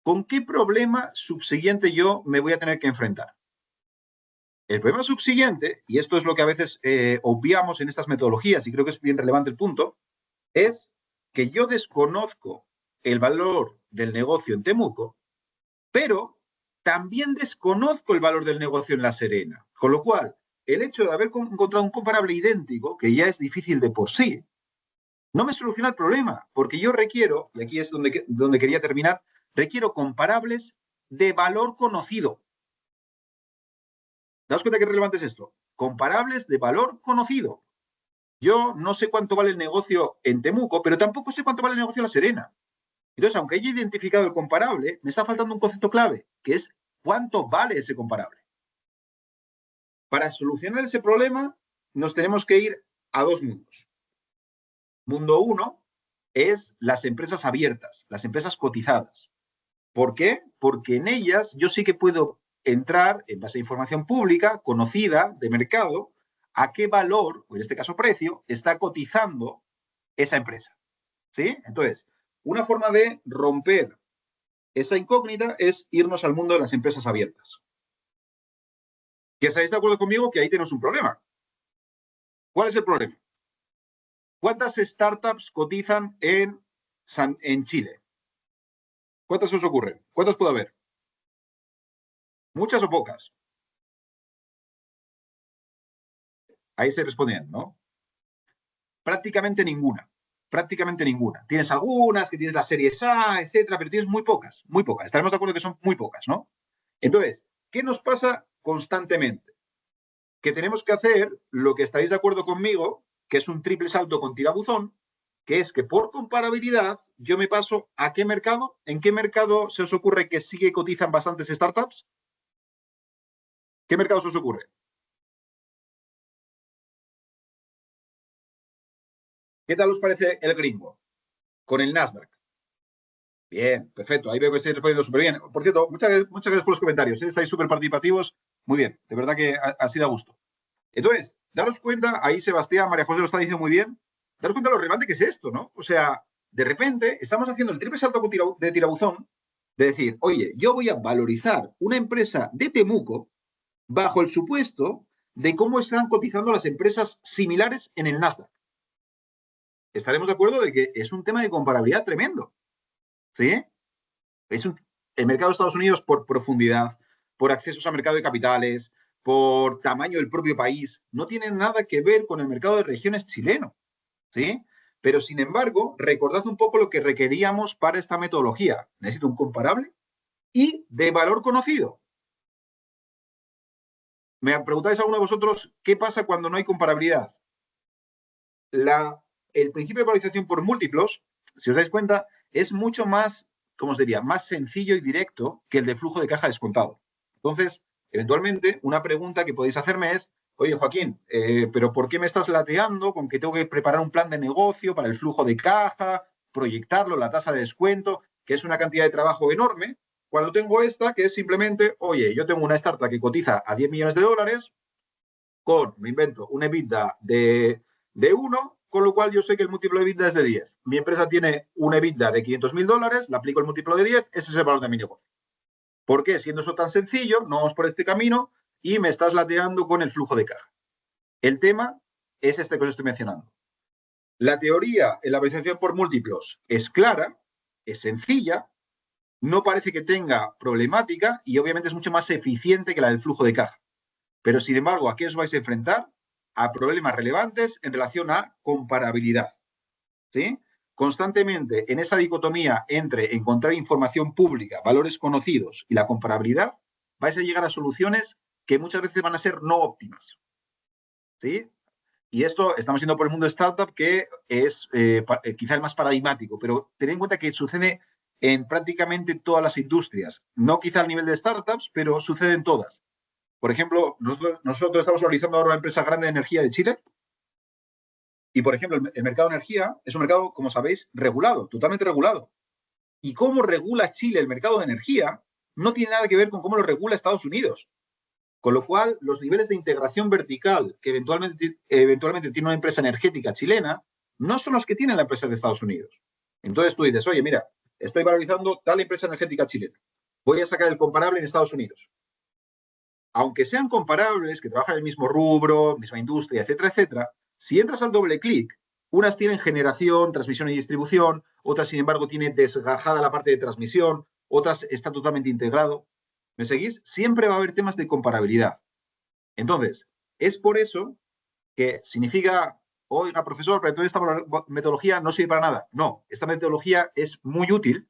¿Con qué problema subsiguiente yo me voy a tener que enfrentar? El problema subsiguiente, y esto es lo que a veces obviamos en estas metodologías, y creo que es bien relevante el punto, es que yo desconozco el valor del negocio en Temuco, pero también desconozco el valor del negocio en La Serena. Con lo cual, el hecho de haber encontrado un comparable idéntico, que ya es difícil de por sí, no me soluciona el problema, porque yo requiero, y aquí es donde quería terminar, requiero comparables de valor conocido. ¿Daos cuenta qué relevante es esto? Comparables de valor conocido. Yo no sé cuánto vale el negocio en Temuco, pero tampoco sé cuánto vale el negocio en La Serena. Entonces, aunque haya identificado el comparable, me está faltando un concepto clave, que es cuánto vale ese comparable. Para solucionar ese problema, nos tenemos que ir a dos mundos. Mundo uno es las empresas abiertas, las empresas cotizadas. ¿Por qué? Porque en ellas yo sí que puedo entrar en base a información pública, conocida, de mercado, a qué valor, o en este caso precio, está cotizando esa empresa. ¿Sí? Entonces, una forma de romper esa incógnita es irnos al mundo de las empresas abiertas. ¿Que estáis de acuerdo conmigo que ahí tenemos un problema? ¿Cuál es el problema? ¿Cuántas startups cotizan en Chile? ¿Cuántas os ocurren? ¿Cuántas puede haber? ¿Muchas o pocas? Ahí se respondían, ¿no? Prácticamente ninguna. Prácticamente ninguna. Tienes algunas, que tienes las series A, etcétera, pero tienes muy pocas, muy pocas. Estaremos de acuerdo que son muy pocas, ¿no? Entonces, ¿qué nos pasa constantemente? Que tenemos que hacer lo que estáis de acuerdo conmigo, que es un triple salto con tirabuzón, que es que por comparabilidad yo me paso a qué mercado, en qué mercado se os ocurre que sí que cotizan bastantes startups. ¿Qué mercado se os ocurre? ¿Qué tal os parece el gringo? Con el Nasdaq. Bien, perfecto. Ahí veo que estáis respondiendo súper bien. Por cierto, muchas gracias por los comentarios. Estáis súper participativos. Muy bien, de verdad que ha sido a gusto. Entonces, daros cuenta, ahí Sebastián, María José lo está diciendo muy bien, daros cuenta de lo relevante que es esto, ¿no? O sea, de repente estamos haciendo el triple salto de tirabuzón de decir, oye, yo voy a valorizar una empresa de Temuco bajo el supuesto de cómo están cotizando las empresas similares en el Nasdaq. Estaremos de acuerdo de que es un tema de comparabilidad tremendo, ¿sí? El mercado de Estados Unidos por profundidad, por accesos al mercado de capitales, por tamaño del propio país, no tiene nada que ver con el mercado de regiones chileno, ¿sí? Pero, sin embargo, recordad un poco lo que requeríamos para esta metodología. Necesito un comparable y de valor conocido. Me preguntáis a alguno de vosotros qué pasa cuando no hay comparabilidad. El principio de valorización por múltiplos, si os dais cuenta, es mucho más, ¿cómo os diría?, más sencillo y directo que el de flujo de caja descontado. Entonces, eventualmente, una pregunta que podéis hacerme es, oye, Joaquín, ¿pero por qué me estás lateando con que tengo que preparar un plan de negocio para el flujo de caja, proyectarlo, la tasa de descuento, que es una cantidad de trabajo enorme, cuando tengo esta, que es simplemente, oye, yo tengo una startup que cotiza a 10 millones de dólares con, me invento, un EBITDA de 1, con lo cual yo sé que el múltiplo de EBITDA es de 10. Mi empresa tiene un EBITDA de $500.000, le aplico el múltiplo de 10, ese es el valor de mi negocio. ¿Por qué? Siendo eso tan sencillo, no vamos por este camino y me estás lateando con el flujo de caja. El tema es este que os estoy mencionando. La teoría en la valorización por múltiplos es clara, es sencilla, no parece que tenga problemática y obviamente es mucho más eficiente que la del flujo de caja. Pero, sin embargo, ¿a qué os vais a enfrentar? A problemas relevantes en relación a comparabilidad. ¿Sí? Constantemente en esa dicotomía entre encontrar información pública, valores conocidos y la comparabilidad, vais a llegar a soluciones que muchas veces van a ser no óptimas. ¿Sí? Y esto estamos yendo por el mundo de startup, que es quizá el más paradigmático, pero tened en cuenta que sucede en prácticamente todas las industrias. No quizá al nivel de startups, pero sucede en todas. Por ejemplo, nosotros estamos realizando ahora una empresa grande de energía de Chile Y, por ejemplo, el mercado de energía es un mercado, como sabéis, regulado, totalmente regulado. Y cómo regula Chile el mercado de energía no tiene nada que ver con cómo lo regula Estados Unidos. Con lo cual, los niveles de integración vertical que eventualmente tiene una empresa energética chilena no son los que tiene la empresa de Estados Unidos. Entonces tú dices, oye, mira, estoy valorizando tal empresa energética chilena. Voy a sacar el comparable en Estados Unidos. Aunque sean comparables, que trabajan en el mismo rubro, misma industria, etcétera, etcétera, si entras al doble clic, unas tienen generación, transmisión y distribución, otras, sin embargo, tienen desgajada la parte de transmisión, otras está totalmente integrado. ¿Me seguís? Siempre va a haber temas de comparabilidad. Entonces, es por eso que significa, oiga, profesor, pero toda esta metodología no sirve para nada. No, esta metodología es muy útil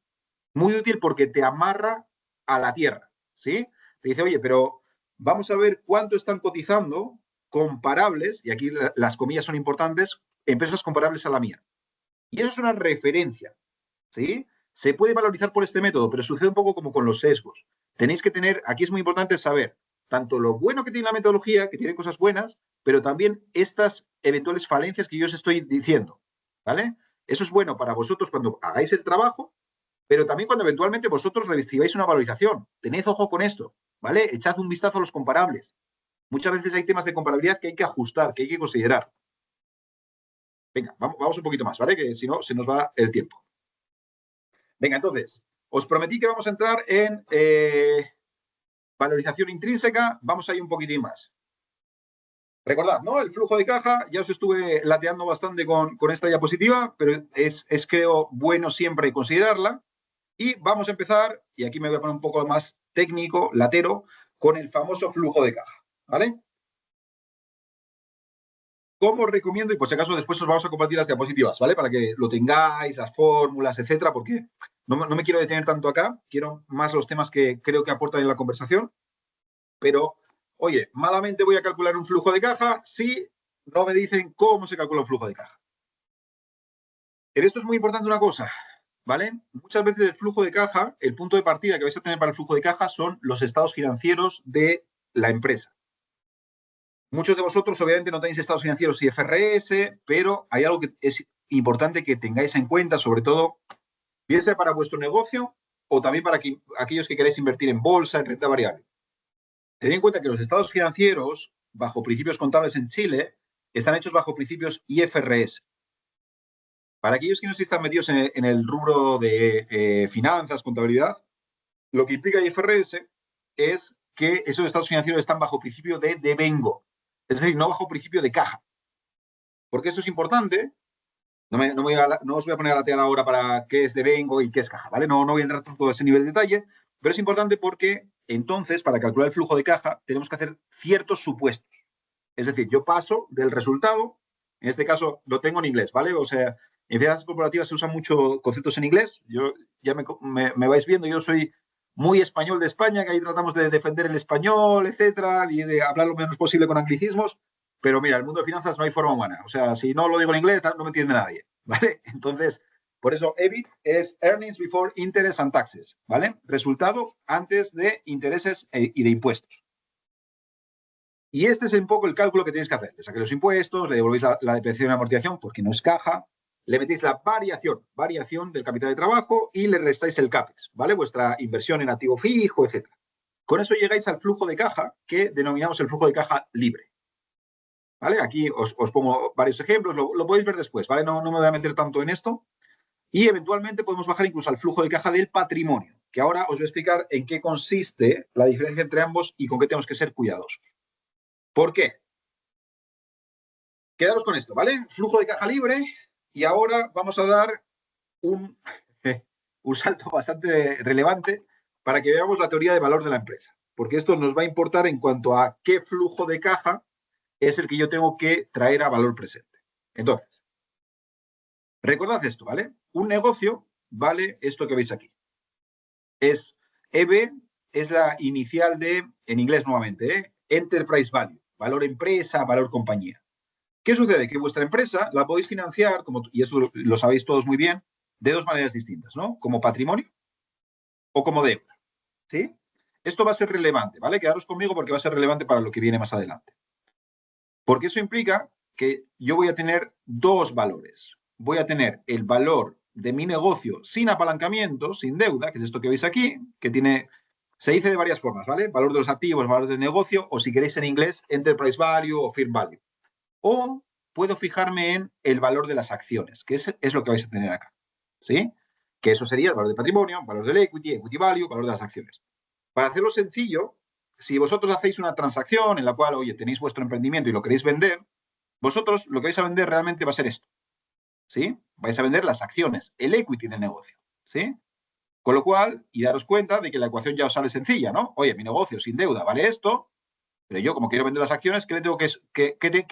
porque te amarra a la tierra, ¿sí? Te dice, oye, pero vamos a ver cuánto están cotizando comparables, y aquí las comillas son importantes, empresas comparables a la mía. Y eso es una referencia, ¿sí? Se puede valorizar por este método, pero sucede un poco como con los sesgos. Tenéis que tener, aquí es muy importante saber tanto lo bueno que tiene la metodología, que tiene cosas buenas, pero también estas eventuales falencias que yo os estoy diciendo, ¿vale? Eso es bueno para vosotros cuando hagáis el trabajo, pero también cuando eventualmente vosotros recibáis una valorización. Tened ojo con esto, ¿vale? Echad un vistazo a los comparables. Muchas veces hay temas de comparabilidad que hay que ajustar, que hay que considerar. Venga, vamos un poquito más, ¿vale? Que si no, se nos va el tiempo. Venga, entonces, os prometí que vamos a entrar en valorización intrínseca. Vamos a ir un poquitín más. Recordad, ¿no? El flujo de caja, ya os estuve lateando bastante con esta diapositiva, pero es creo bueno siempre considerarla. Y vamos a empezar, y aquí me voy a poner un poco más técnico, latero, con el famoso flujo de caja, ¿vale? ¿Cómo os recomiendo? Y por si acaso después os vamos a compartir las diapositivas, ¿vale? Para que lo tengáis, las fórmulas, etcétera, porque no me quiero detener tanto acá, quiero más los temas que creo que aportan en la conversación, pero, oye, malamente voy a calcular un flujo de caja si no me dicen cómo se calcula un flujo de caja. En esto es muy importante una cosa, ¿vale? Muchas veces el flujo de caja, el punto de partida que vais a tener para el flujo de caja son los estados financieros de la empresa. Muchos de vosotros obviamente no tenéis estados financieros y IFRS, pero hay algo que es importante que tengáis en cuenta, sobre todo, bien sea para vuestro negocio o también para aquellos que queráis invertir en bolsa, en renta variable. Tened en cuenta que los estados financieros, bajo principios contables en Chile, están hechos bajo principios IFRS. Para aquellos que no están metidos en el rubro de finanzas, contabilidad, lo que implica IFRS es que esos estados financieros están bajo principio de devengo, es decir, no bajo principio de caja. ¿Por qué esto es importante? No os voy a poner a latear ahora para qué es devengo y qué es caja, ¿vale? No voy a entrar tanto a ese nivel de detalle, pero es importante porque entonces, para calcular el flujo de caja, tenemos que hacer ciertos supuestos. Es decir, yo paso del resultado, en este caso lo tengo en inglés, ¿vale? O sea, en finanzas corporativas se usan mucho conceptos en inglés. Yo ya me vais viendo, yo soy muy español de España, que ahí tratamos de defender el español, etcétera, y de hablar lo menos posible con anglicismos. Pero mira, el mundo de finanzas no hay forma humana. O sea, si no lo digo en inglés, no me entiende nadie, ¿vale? Entonces, por eso EBIT es Earnings Before Interest and Taxes, ¿vale? Resultado antes de intereses y de impuestos. Y este es un poco el cálculo que tenéis que hacer. Le saquéis los impuestos, le devolvéis la depreciación y amortización porque no es caja, le metéis la variación del capital de trabajo y le restáis el CAPEX, ¿vale? Vuestra inversión en activo fijo, etcétera. Con eso llegáis al flujo de caja que denominamos el flujo de caja libre. ¿Vale? Aquí os pongo varios ejemplos, lo podéis ver después, ¿vale? No me voy a meter tanto en esto. Y eventualmente podemos bajar incluso al flujo de caja del patrimonio, que ahora os voy a explicar en qué consiste la diferencia entre ambos y con qué tenemos que ser cuidadosos. ¿Por qué? Quedaros con esto, ¿vale? Flujo de caja libre y ahora vamos a dar un salto bastante relevante para que veamos la teoría de valor de la empresa, porque esto nos va a importar en cuanto a qué flujo de caja es el que yo tengo que traer a valor presente. Entonces, recordad esto, ¿vale? Un negocio vale esto que veis aquí. Es EV, es la inicial de, en inglés nuevamente, Enterprise Value, valor empresa, valor compañía. ¿Qué sucede? Que vuestra empresa la podéis financiar, y eso lo sabéis todos muy bien, de dos maneras distintas, ¿no? Como patrimonio o como deuda, ¿sí? Esto va a ser relevante, ¿vale? Quedaros conmigo porque va a ser relevante para lo que viene más adelante. Porque eso implica que yo voy a tener dos valores. Voy a tener el valor de mi negocio sin apalancamiento, sin deuda, que es esto que veis aquí, que tiene, se dice de varias formas, ¿vale? Valor de los activos, valor del negocio, o si queréis en inglés, enterprise value o firm value. O puedo fijarme en el valor de las acciones, que es lo que vais a tener acá, ¿sí? Que eso sería el valor del patrimonio, valor del equity, equity value, valor de las acciones. Para hacerlo sencillo, si vosotros hacéis una transacción en la cual, oye, tenéis vuestro emprendimiento y lo queréis vender, vosotros lo que vais a vender realmente va a ser esto, ¿sí? Vais a vender las acciones, el equity del negocio, ¿sí? Con lo cual, y daros cuenta de que la ecuación ya os sale sencilla, ¿no? Oye, mi negocio sin deuda vale esto, pero yo como quiero vender las acciones, ¿qué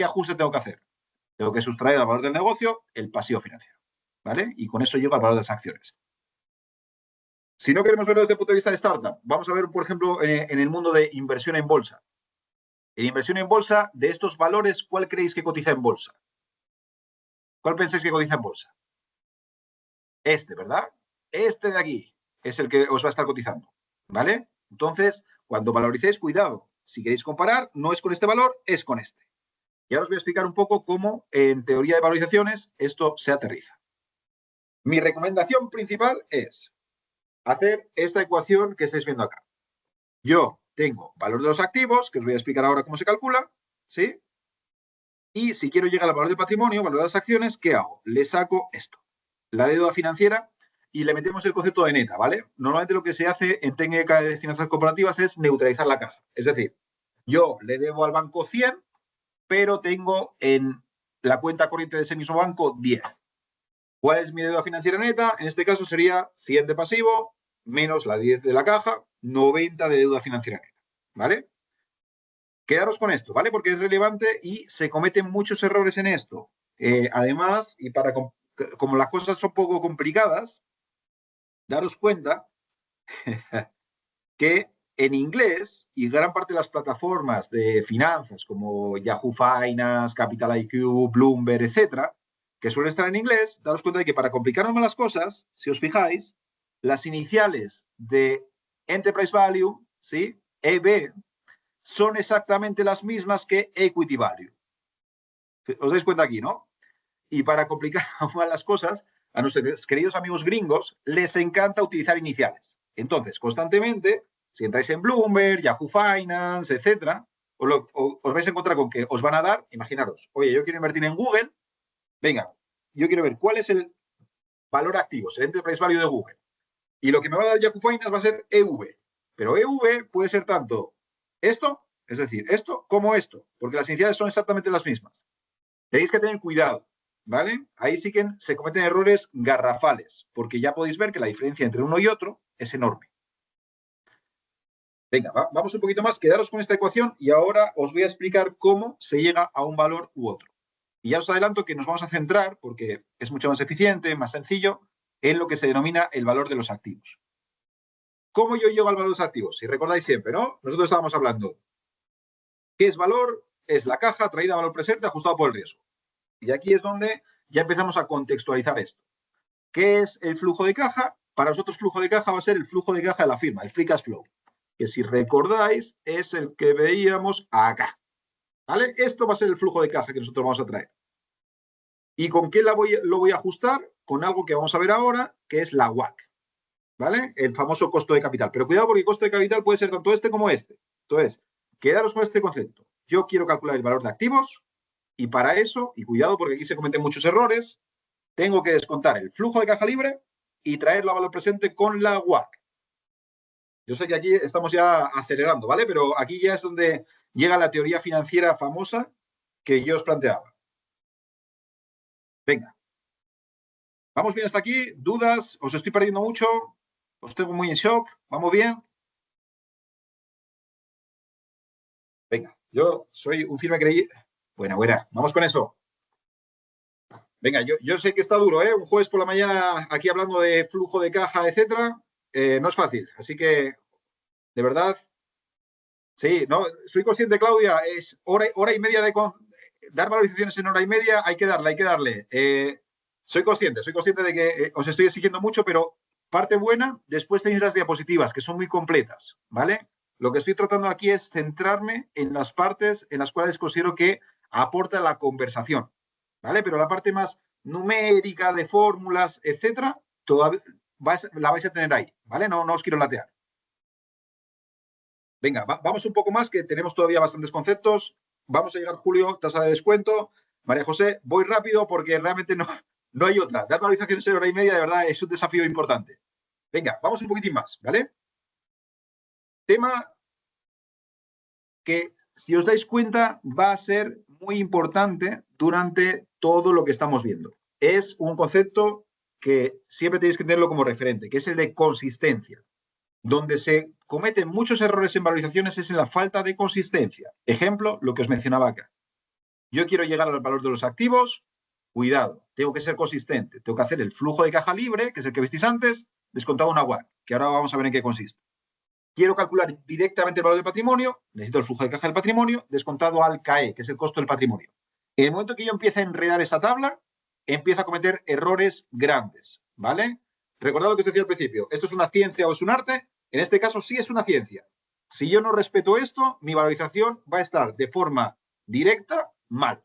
ajuste tengo que hacer? Tengo que sustraer al valor del negocio el pasivo financiero, ¿vale? Y con eso llego al valor de las acciones. Si no queremos verlo desde el punto de vista de startup, vamos a ver, por ejemplo, en el mundo de inversión en bolsa. En inversión en bolsa, de estos valores, ¿cuál creéis que cotiza en bolsa? ¿Cuál pensáis que cotiza en bolsa? Este, ¿verdad? Este de aquí es el que os va a estar cotizando, ¿vale? Entonces, cuando valoricéis, cuidado. Si queréis comparar, no es con este valor, es con este. Y ahora os voy a explicar un poco cómo, en teoría de valorizaciones, esto se aterriza. Mi recomendación principal es hacer esta ecuación que estáis viendo acá. Yo tengo valor de los activos, que os voy a explicar ahora cómo se calcula, ¿sí? Y si quiero llegar al valor del patrimonio, valor de las acciones, ¿qué hago? Le saco esto, la deuda financiera, y le metemos el concepto de neta, ¿vale? Normalmente lo que se hace en técnica de finanzas corporativas es neutralizar la caja. Es decir, yo le debo al banco 100, pero tengo en la cuenta corriente de ese mismo banco 10. ¿Cuál es mi deuda financiera neta? En este caso sería 100 de pasivo menos la 10 de la caja, 90 de deuda financiera neta, ¿vale? Quedaros con esto, ¿vale? Porque es relevante y se cometen muchos errores en esto. Además, y como las cosas son poco complicadas, daros cuenta que en inglés y gran parte de las plataformas de finanzas como Yahoo Finance, Capital IQ, Bloomberg, etcétera, que suelen estar en inglés, daros cuenta de que para complicarnos más las cosas, si os fijáis, las iniciales de Enterprise Value, ¿sí? EV, son exactamente las mismas que Equity Value. ¿Os dais cuenta aquí, no? Y para complicar más las cosas, a nuestros queridos amigos gringos les encanta utilizar iniciales. Entonces, constantemente, si entráis en Bloomberg, Yahoo Finance, etcétera, os vais a encontrar con que os van a dar, imaginaros, oye, yo quiero invertir en Google, venga, yo quiero ver cuál es el valor activo, el Enterprise Value de Google. Y lo que me va a dar Yahoo Finance va a ser EV. Pero EV puede ser tanto esto, es decir, esto como esto, porque las iniciales son exactamente las mismas. Tenéis que tener cuidado, ¿vale? Ahí sí que se cometen errores garrafales, porque ya podéis ver que la diferencia entre uno y otro es enorme. Venga, vamos un poquito más, quedaros con esta ecuación y ahora os voy a explicar cómo se llega a un valor u otro. Y ya os adelanto que nos vamos a centrar, porque es mucho más eficiente, más sencillo, en lo que se denomina el valor de los activos. ¿Cómo yo llego al valor de los activos? Si recordáis siempre, ¿no? Nosotros estábamos hablando, ¿qué es valor? Es la caja traída a valor presente ajustado por el riesgo. Y aquí es donde ya empezamos a contextualizar esto. ¿Qué es el flujo de caja? Para nosotros flujo de caja va a ser el flujo de caja de la firma, el free cash flow, que si recordáis es el que veíamos acá. ¿Vale? Esto va a ser el flujo de caja que nosotros vamos a traer. ¿Y con qué lo voy a ajustar? Con algo que vamos a ver ahora, que es la WACC. ¿Vale? El famoso costo de capital. Pero cuidado porque el costo de capital puede ser tanto este como este. Entonces, quedaros con este concepto. Yo quiero calcular el valor de activos y para eso, y cuidado porque aquí se cometen muchos errores, tengo que descontar el flujo de caja libre y traerlo a valor presente con la WACC. Yo sé que aquí estamos ya acelerando, ¿vale? Pero aquí ya es donde llega la teoría financiera famosa que yo os planteaba. Venga. ¿Vamos bien hasta aquí? ¿Dudas? ¿Os estoy perdiendo mucho? ¿Os tengo muy en shock? ¿Vamos bien? Venga, yo soy un firme creyente. Buena. Vamos con eso. Venga, yo sé que está duro, ¿eh? Un jueves por la mañana aquí hablando de flujo de caja, etcétera. No es fácil. Así que, de verdad, sí, no, soy consciente, Claudia, es hora y media de dar valorizaciones en hora y media, hay que darle. Soy consciente de que os estoy exigiendo mucho, pero parte buena, después tenéis las diapositivas, que son muy completas, ¿vale? Lo que estoy tratando aquí es centrarme en las partes en las cuales considero que aporta la conversación, ¿vale? Pero la parte más numérica, de fórmulas, etcétera, todavía la vais a tener ahí, ¿vale? No os quiero latear. Venga, vamos un poco más, que tenemos todavía bastantes conceptos. Vamos a llegar, Julio, tasa de descuento. María José, voy rápido porque realmente no hay otra. Dar valorizaciones en hora y media, de verdad, es un desafío importante. Venga, vamos un poquitín más, ¿vale? Tema que, si os dais cuenta, va a ser muy importante durante todo lo que estamos viendo. Es un concepto que siempre tenéis que tenerlo como referente, que es el de consistencia. Donde se cometen muchos errores en valorizaciones es en la falta de consistencia. Ejemplo, lo que os mencionaba acá. Yo quiero llegar al valor de los activos, cuidado, tengo que ser consistente. Tengo que hacer el flujo de caja libre, que es el que visteis antes, descontado una WACC, que ahora vamos a ver en qué consiste. Quiero calcular directamente el valor del patrimonio, necesito el flujo de caja del patrimonio, descontado al CAE, que es el costo del patrimonio. En el momento que yo empiece a enredar esta tabla, empiezo a cometer errores grandes, ¿vale? Recordad lo que os decía al principio, ¿esto es una ciencia o es un arte? En este caso sí es una ciencia. Si yo no respeto esto, mi valorización va a estar de forma directa mal.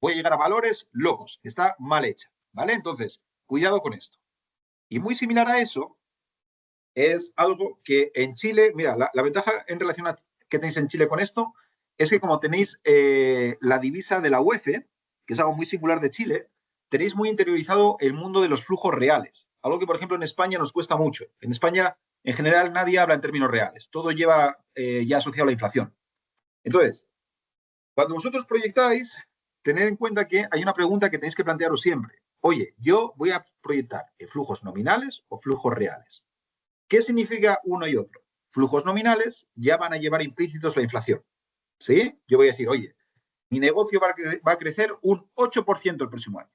Voy a llegar a valores locos, está mal hecha, ¿vale? Entonces, cuidado con esto. Y muy similar a eso, es algo que en Chile, mira, la ventaja en relación a que tenéis en Chile con esto es que como tenéis la divisa de la UEF, que es algo muy singular de Chile, tenéis muy interiorizado el mundo de los flujos reales. Algo que, por ejemplo, en España nos cuesta mucho. En España, en general, nadie habla en términos reales. Todo lleva ya asociado a la inflación. Entonces, cuando vosotros proyectáis, tened en cuenta que hay una pregunta que tenéis que plantearos siempre. Oye, yo voy a proyectar flujos nominales o flujos reales. ¿Qué significa uno y otro? Flujos nominales ya van a llevar implícitos la inflación. ¿Sí? Yo voy a decir, oye, mi negocio va a crecer un 8% el próximo año.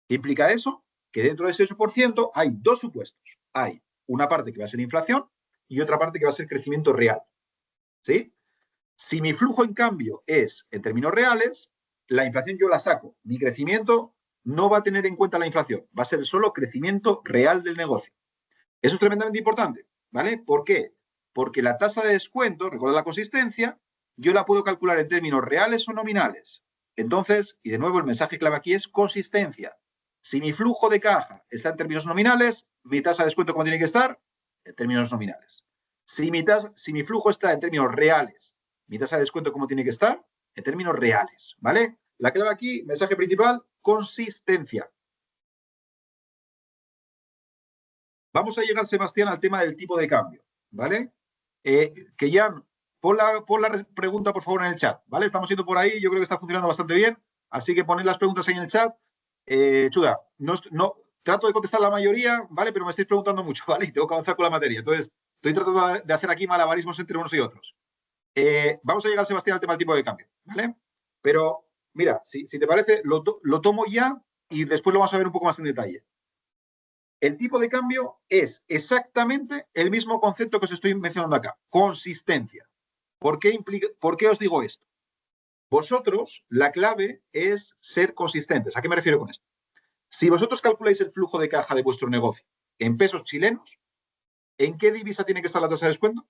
¿Qué implica eso? Que dentro de ese 8% hay dos supuestos. Hay una parte que va a ser inflación y otra parte que va a ser crecimiento real. ¿Sí? Si mi flujo, en cambio, es en términos reales, la inflación yo la saco. Mi crecimiento no va a tener en cuenta la inflación. Va a ser solo crecimiento real del negocio. Eso es tremendamente importante, ¿vale? ¿Por qué? Porque la tasa de descuento, recuerda la consistencia, yo la puedo calcular en términos reales o nominales. Entonces, y de nuevo el mensaje clave aquí es consistencia. Si mi flujo de caja está en términos nominales, mi tasa de descuento, ¿cómo tiene que estar? En términos nominales. Si mi flujo está en términos reales, mi tasa de descuento, ¿cómo tiene que estar? En términos reales, ¿vale? La clave aquí, mensaje principal, consistencia. Vamos a llegar, Sebastián, al tema del tipo de cambio, ¿vale? Que ya pon la pregunta, por favor, en el chat, ¿vale? Estamos yendo por ahí, yo creo que está funcionando bastante bien, así que poned las preguntas ahí en el chat. Chuda, trato de contestar la mayoría, ¿vale? Pero me estáis preguntando mucho, ¿vale? Y tengo que avanzar con la materia. Entonces, estoy tratando de hacer aquí malabarismos entre unos y otros. Vamos a llegar, Sebastián, al tema del tipo de cambio, ¿vale? Pero, mira, si te parece, lo tomo ya y después lo vamos a ver un poco más en detalle. El tipo de cambio es exactamente el mismo concepto que os estoy mencionando acá, consistencia. ¿Por qué os digo esto? Vosotros, la clave es ser consistentes. ¿A qué me refiero con esto? Si vosotros calculáis el flujo de caja de vuestro negocio en pesos chilenos, ¿en qué divisa tiene que estar la tasa de descuento?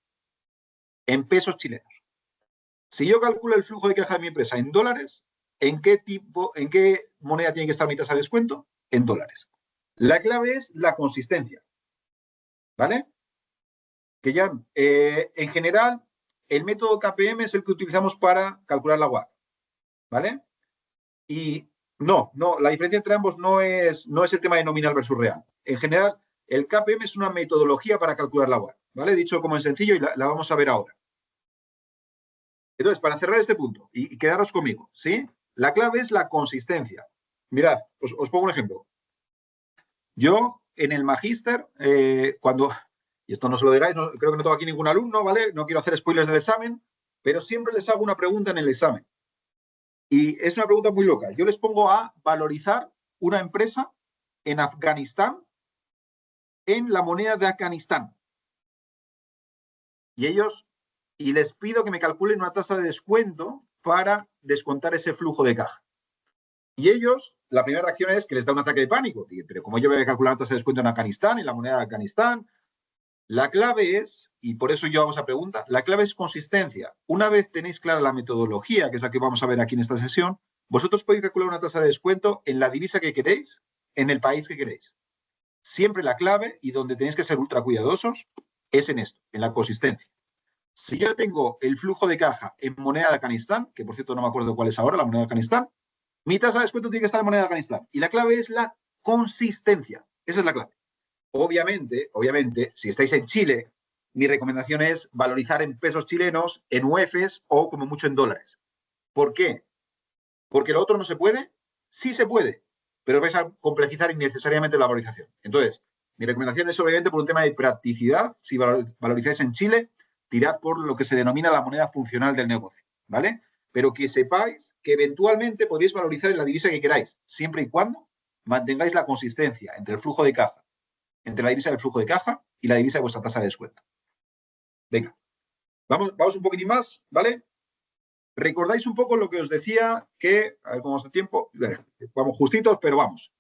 En pesos chilenos. Si yo calculo el flujo de caja de mi empresa en dólares, ¿en qué moneda tiene que estar mi tasa de descuento? En dólares. La clave es la consistencia, ¿vale? Que ya, en general, el método KPM es el que utilizamos para calcular la WACC, ¿vale? Y no, la diferencia entre ambos no es el tema de nominal versus real. En general, el KPM es una metodología para calcular la WACC, ¿vale? Dicho como en sencillo, y la vamos a ver ahora. Entonces, para cerrar este punto y quedaros conmigo, ¿sí? La clave es la consistencia. Mirad, os pongo un ejemplo. Yo, en el magíster, y esto no se lo digáis, creo que no tengo aquí ningún alumno, ¿vale? No quiero hacer spoilers del examen, pero siempre les hago una pregunta en el examen. Y es una pregunta muy loca. Yo les pongo a valorizar una empresa en Afganistán en la moneda de Afganistán. Y les pido que me calculen una tasa de descuento para descontar ese flujo de caja. Y ellos, la primera reacción es que les da un ataque de pánico. Pero ¿cómo yo voy a calcular una tasa de descuento en Afganistán, en la moneda de Afganistán? La clave es, y por eso yo hago esa pregunta, la clave es consistencia. Una vez tenéis clara la metodología, que es la que vamos a ver aquí en esta sesión, Vosotros podéis calcular una tasa de descuento en la divisa que queréis, en el país que queréis. Siempre la clave y donde tenéis que ser ultra cuidadosos es en esto, en la consistencia. Si yo tengo el flujo de caja en moneda de Afganistán, que por cierto no me acuerdo cuál es ahora la moneda de Afganistán, mi tasa de descuento tiene que estar en moneda de Afganistán. Y la clave es la consistencia. Esa es la clave. Obviamente, si estáis en Chile, mi recomendación es valorizar en pesos chilenos, en UEFs o como mucho en dólares. ¿Por qué? Porque lo otro no se puede. Sí se puede, pero vais a complejizar innecesariamente la valorización. Entonces, mi recomendación es obviamente por un tema de practicidad. Si valorizáis en Chile, tirad por lo que se denomina la moneda funcional del negocio, ¿vale? Pero que sepáis que eventualmente podéis valorizar en la divisa que queráis, siempre y cuando mantengáis la consistencia entre el flujo de caja, entre la divisa del flujo de caja y la divisa de vuestra tasa de descuento. Venga, vamos un poquitín más, ¿vale? ¿Recordáis un poco lo que os decía que, a ver cómo es el tiempo? Vamos justitos, pero vamos.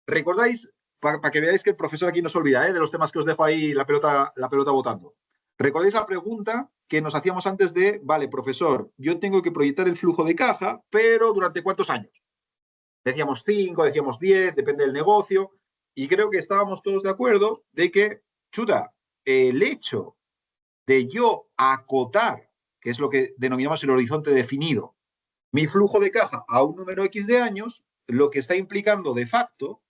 ¿Recordáis, para que veáis que el profesor aquí no se olvida de los temas que os dejo ahí la pelota botando? ¿Recordáis la pregunta que nos hacíamos antes de, vale, profesor, yo tengo que proyectar el flujo de caja, pero ¿durante cuántos años? Decíamos 5, decíamos 10, depende del negocio. Y creo que estábamos todos de acuerdo de que, chuta, el hecho de yo acotar, que es lo que denominamos el horizonte definido, mi flujo de caja a un número X de años, lo que está implicando de facto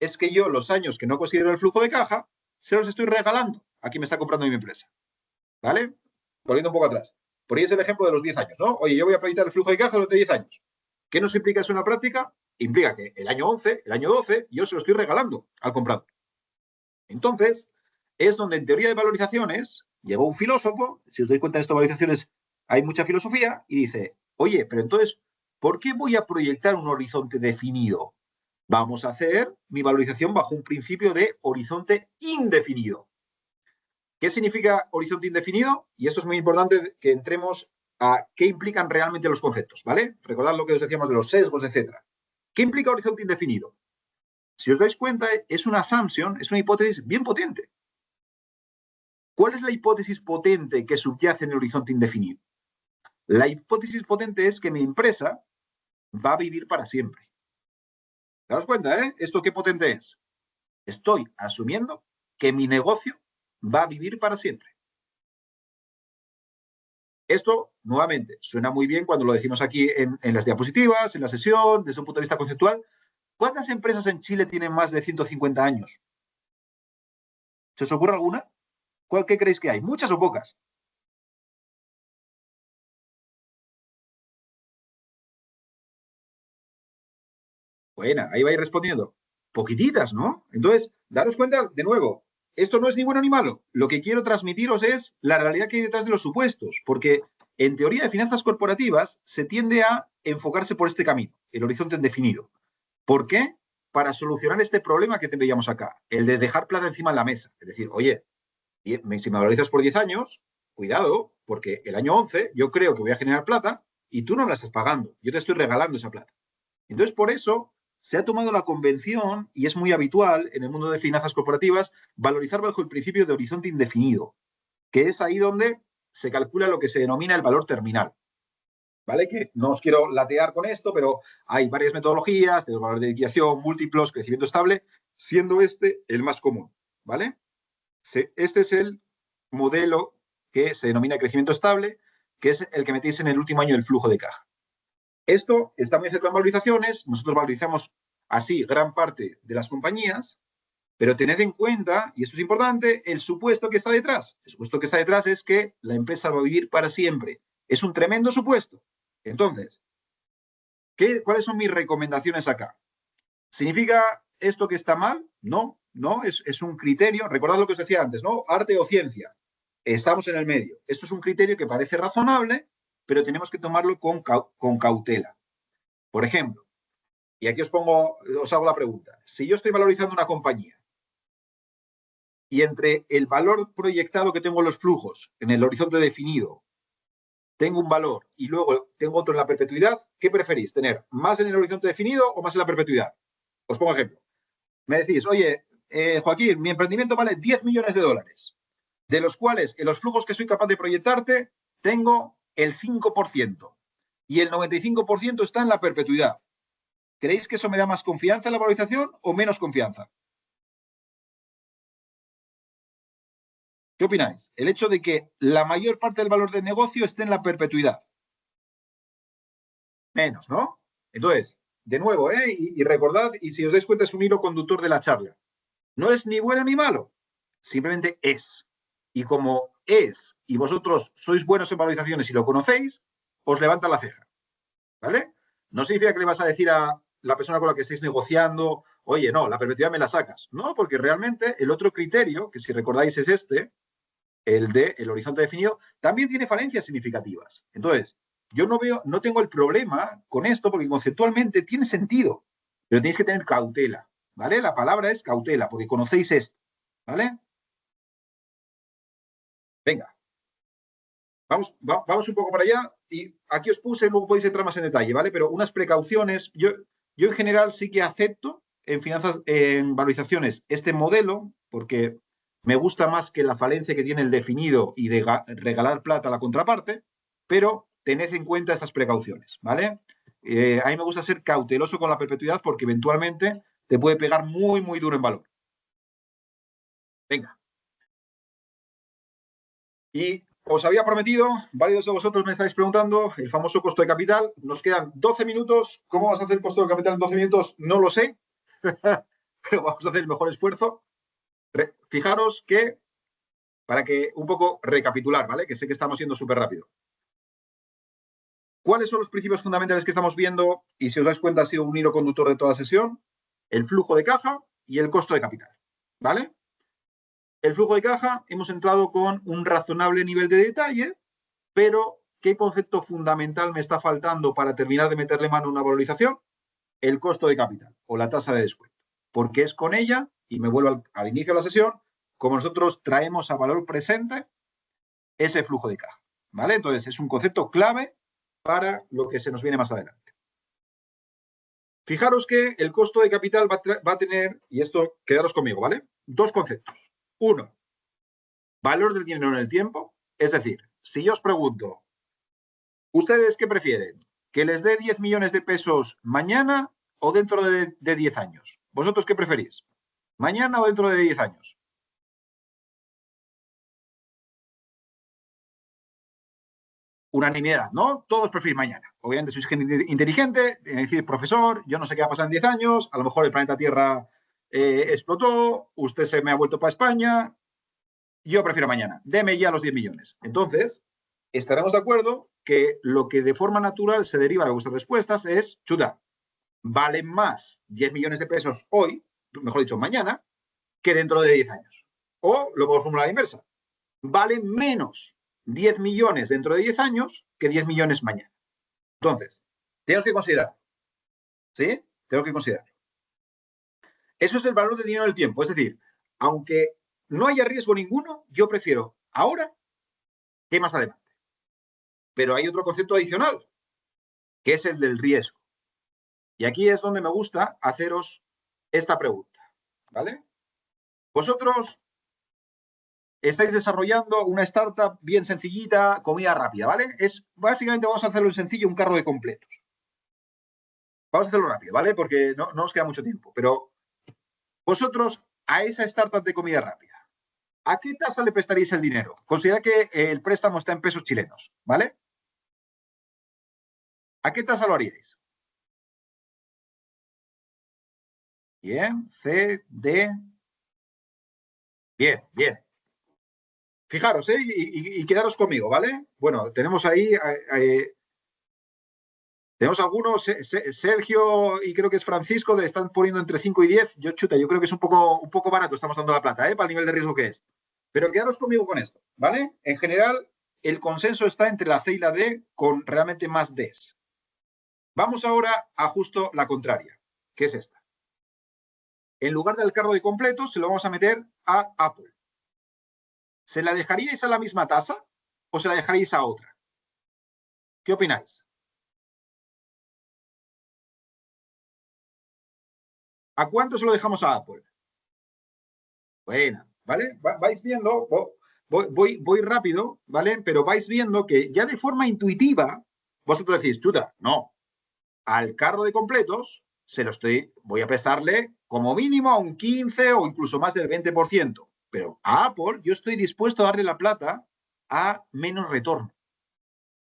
es que yo los años que no considero el flujo de caja, se los estoy regalando a quien me está comprando mi empresa. ¿Vale? Volviendo un poco atrás. Por ahí es el ejemplo de los 10 años, ¿no? Oye, yo voy a proyectar el flujo de caja durante 10 años. ¿Qué nos implica eso en la práctica? Implica que el año 11, el año 12, yo se lo estoy regalando al comprador. Entonces, es donde en teoría de valorizaciones llegó un filósofo, si os doy cuenta de estas valorizaciones hay mucha filosofía, y dice, oye, pero entonces, ¿por qué voy a proyectar un horizonte definido? Vamos a hacer mi valorización bajo un principio de horizonte indefinido. ¿Qué significa horizonte indefinido? Y esto es muy importante que entremos a qué implican realmente los conceptos, ¿vale? Recordad lo que os decíamos de los sesgos, etcétera. ¿Qué implica horizonte indefinido? Si os dais cuenta, es una assumption, es una hipótesis bien potente. ¿Cuál es la hipótesis potente que subyace en el horizonte indefinido? La hipótesis potente es que mi empresa va a vivir para siempre. ¿Daos cuenta, ¿Esto qué potente es? Estoy asumiendo que mi negocio va a vivir para siempre. Esto, nuevamente, suena muy bien cuando lo decimos aquí en las diapositivas, en la sesión, desde un punto de vista conceptual. ¿Cuántas empresas en Chile tienen más de 150 años? ¿Se os ocurre alguna? ¿Cuál qué creéis que hay? ¿Muchas o pocas? Buena, ahí vais respondiendo. Poquititas, ¿no? Entonces, daros cuenta, de nuevo, esto no es ni bueno ni malo. Lo que quiero transmitiros es la realidad que hay detrás de los supuestos, porque en teoría de finanzas corporativas se tiende a enfocarse por este camino, el horizonte indefinido. ¿Por qué? Para solucionar este problema que te veíamos acá, el de dejar plata encima de la mesa. Es decir, oye, si me valorizas por 10 años, cuidado, porque el año 11 yo creo que voy a generar plata y tú no me la estás pagando. Yo te estoy regalando esa plata. Entonces, por eso se ha tomado la convención, y es muy habitual en el mundo de finanzas corporativas, valorizar bajo el principio de horizonte indefinido, que es ahí donde se calcula lo que se denomina el valor terminal. ¿Vale? Que no os quiero latear con esto, pero hay varias metodologías, de valor de liquidación, múltiplos, crecimiento estable, siendo este el más común. ¿Vale? Este es el modelo que se denomina crecimiento estable, que es el que metéis en el último año del flujo de caja. Esto está muy centrado en valorizaciones, nosotros valorizamos así gran parte de las compañías, pero tened en cuenta, y esto es importante, el supuesto que está detrás. El supuesto que está detrás es que la empresa va a vivir para siempre. Es un tremendo supuesto. Entonces, ¿cuáles son mis recomendaciones acá? ¿Significa esto que está mal? No, es un criterio. Recordad lo que os decía antes, ¿no? Arte o ciencia. Estamos en el medio. Esto es un criterio que parece razonable, pero tenemos que tomarlo con cautela. Por ejemplo, y aquí os hago la pregunta. Si yo estoy valorizando una compañía y entre el valor proyectado que tengo en los flujos, en el horizonte definido, tengo un valor y luego tengo otro en la perpetuidad, ¿qué preferís? ¿Tener más en el horizonte definido o más en la perpetuidad? Os pongo ejemplo. Me decís, oye, Joaquín, mi emprendimiento vale 10 millones de dólares, de los cuales en los flujos que soy capaz de proyectarte tengo el 5%. y el 95% está en la perpetuidad. ¿Creéis que eso me da más confianza en la valorización o menos confianza? ¿Qué opináis? El hecho de que la mayor parte del valor del negocio esté en la perpetuidad. Menos, ¿no? Entonces, de nuevo, y recordad, y si os dais cuenta, es un hilo conductor de la charla. No es ni bueno ni malo, simplemente es. Y como es, y vosotros sois buenos en valorizaciones y lo conocéis, os levanta la ceja. ¿Vale? No significa que le vas a decir a la persona con la que estéis negociando, oye, no, la perpetuidad me la sacas. No, porque realmente el otro criterio, que si recordáis es este, el de el horizonte definido, también tiene falencias significativas. Entonces, yo no tengo el problema con esto porque conceptualmente tiene sentido, pero tenéis que tener cautela, ¿vale? La palabra es cautela, porque conocéis esto, ¿vale? Venga, vamos un poco para allá y aquí os puse, luego podéis entrar más en detalle, ¿vale? Pero unas precauciones, yo en general sí que acepto en finanzas, en valorizaciones, este modelo, porque me gusta más que la falencia que tiene el definido y de regalar plata a la contraparte, pero tened en cuenta estas precauciones, ¿vale? A mí me gusta ser cauteloso con la perpetuidad porque eventualmente te puede pegar muy, muy duro en valor. Venga. Y os había prometido, varios de vosotros me estáis preguntando, el famoso costo de capital. Nos quedan 12 minutos. ¿Cómo vas a hacer el costo de capital en 12 minutos? No lo sé, pero vamos a hacer el mejor esfuerzo. Fijaros que, para que un poco recapitular, ¿vale? Que sé que estamos yendo súper rápido. ¿Cuáles son los principios fundamentales que estamos viendo? Y si os dais cuenta, ha sido un hilo conductor de toda la sesión. El flujo de caja y el costo de capital, ¿vale? El flujo de caja, hemos entrado con un razonable nivel de detalle, pero ¿qué concepto fundamental me está faltando para terminar de meterle mano a una valorización? El costo de capital o la tasa de descuento. Porque es con ella, y me vuelvo al inicio de la sesión, como nosotros traemos a valor presente ese flujo de caja. ¿Vale? Entonces, es un concepto clave para lo que se nos viene más adelante. Fijaros que el costo de capital va a tener, y esto quedaros conmigo, ¿vale? Dos conceptos. Uno, valor del dinero en el tiempo. Es decir, si yo os pregunto, ¿ustedes qué prefieren? ¿Que les dé 10 millones de pesos mañana o dentro de 10 años? ¿Vosotros qué preferís? ¿Mañana o dentro de 10 años? Unanimidad, ¿no? Todos prefieren mañana. Obviamente sois gente inteligente, decir, profesor, yo no sé qué va a pasar en 10 años, a lo mejor el planeta Tierra explotó, usted se me ha vuelto para España, yo prefiero mañana, deme ya los 10 millones. Entonces, estaremos de acuerdo que lo que de forma natural se deriva de vuestras respuestas es, chuta, valen más 10 millones de pesos hoy, mejor dicho, mañana, que dentro de 10 años. O lo puedo formular a la inversa. Valen menos 10 millones dentro de 10 años que 10 millones mañana. Entonces, tenemos que considerar. ¿Sí? Tengo que considerar. Eso es el valor del dinero del tiempo. Es decir, aunque no haya riesgo ninguno, yo prefiero ahora que más adelante. Pero hay otro concepto adicional, que es el del riesgo. Y aquí es donde me gusta haceros esta pregunta. ¿Vale? Vosotros estáis desarrollando una startup bien sencillita, comida rápida, ¿vale? Básicamente vamos a hacerlo en sencillo, un carro de completos. Vamos a hacerlo rápido, ¿vale? Porque no nos queda mucho tiempo. Pero vosotros, a esa startup de comida rápida, ¿a qué tasa le prestaréis el dinero? Considera que el préstamo está en pesos chilenos, ¿vale? ¿A qué tasa lo haríais? Bien, C, D. Bien, bien. Fijaros, y quedaros conmigo, ¿vale? Bueno, tenemos ahí, tenemos algunos, Sergio y creo que es Francisco, le están poniendo entre 5 y 10. Yo creo que es un poco barato, estamos dando la plata, para el nivel de riesgo que es. Pero quedaros conmigo con esto, ¿vale? En general, el consenso está entre la C y la D con realmente más Ds. Vamos ahora a justo la contraria, que es esta. En lugar del carro de completo, se lo vamos a meter a Apple. ¿Se la dejaríais a la misma tasa o se la dejaríais a otra? ¿Qué opináis? ¿A cuánto se lo dejamos a Apple? Bueno, ¿vale? Vais viendo, voy rápido, ¿vale? Pero vais viendo que ya de forma intuitiva, vosotros decís, chuta, no, al carro de completos voy a prestarle como mínimo a un 15 o incluso más del 20%. Pero a Apple yo estoy dispuesto a darle la plata a menos retorno.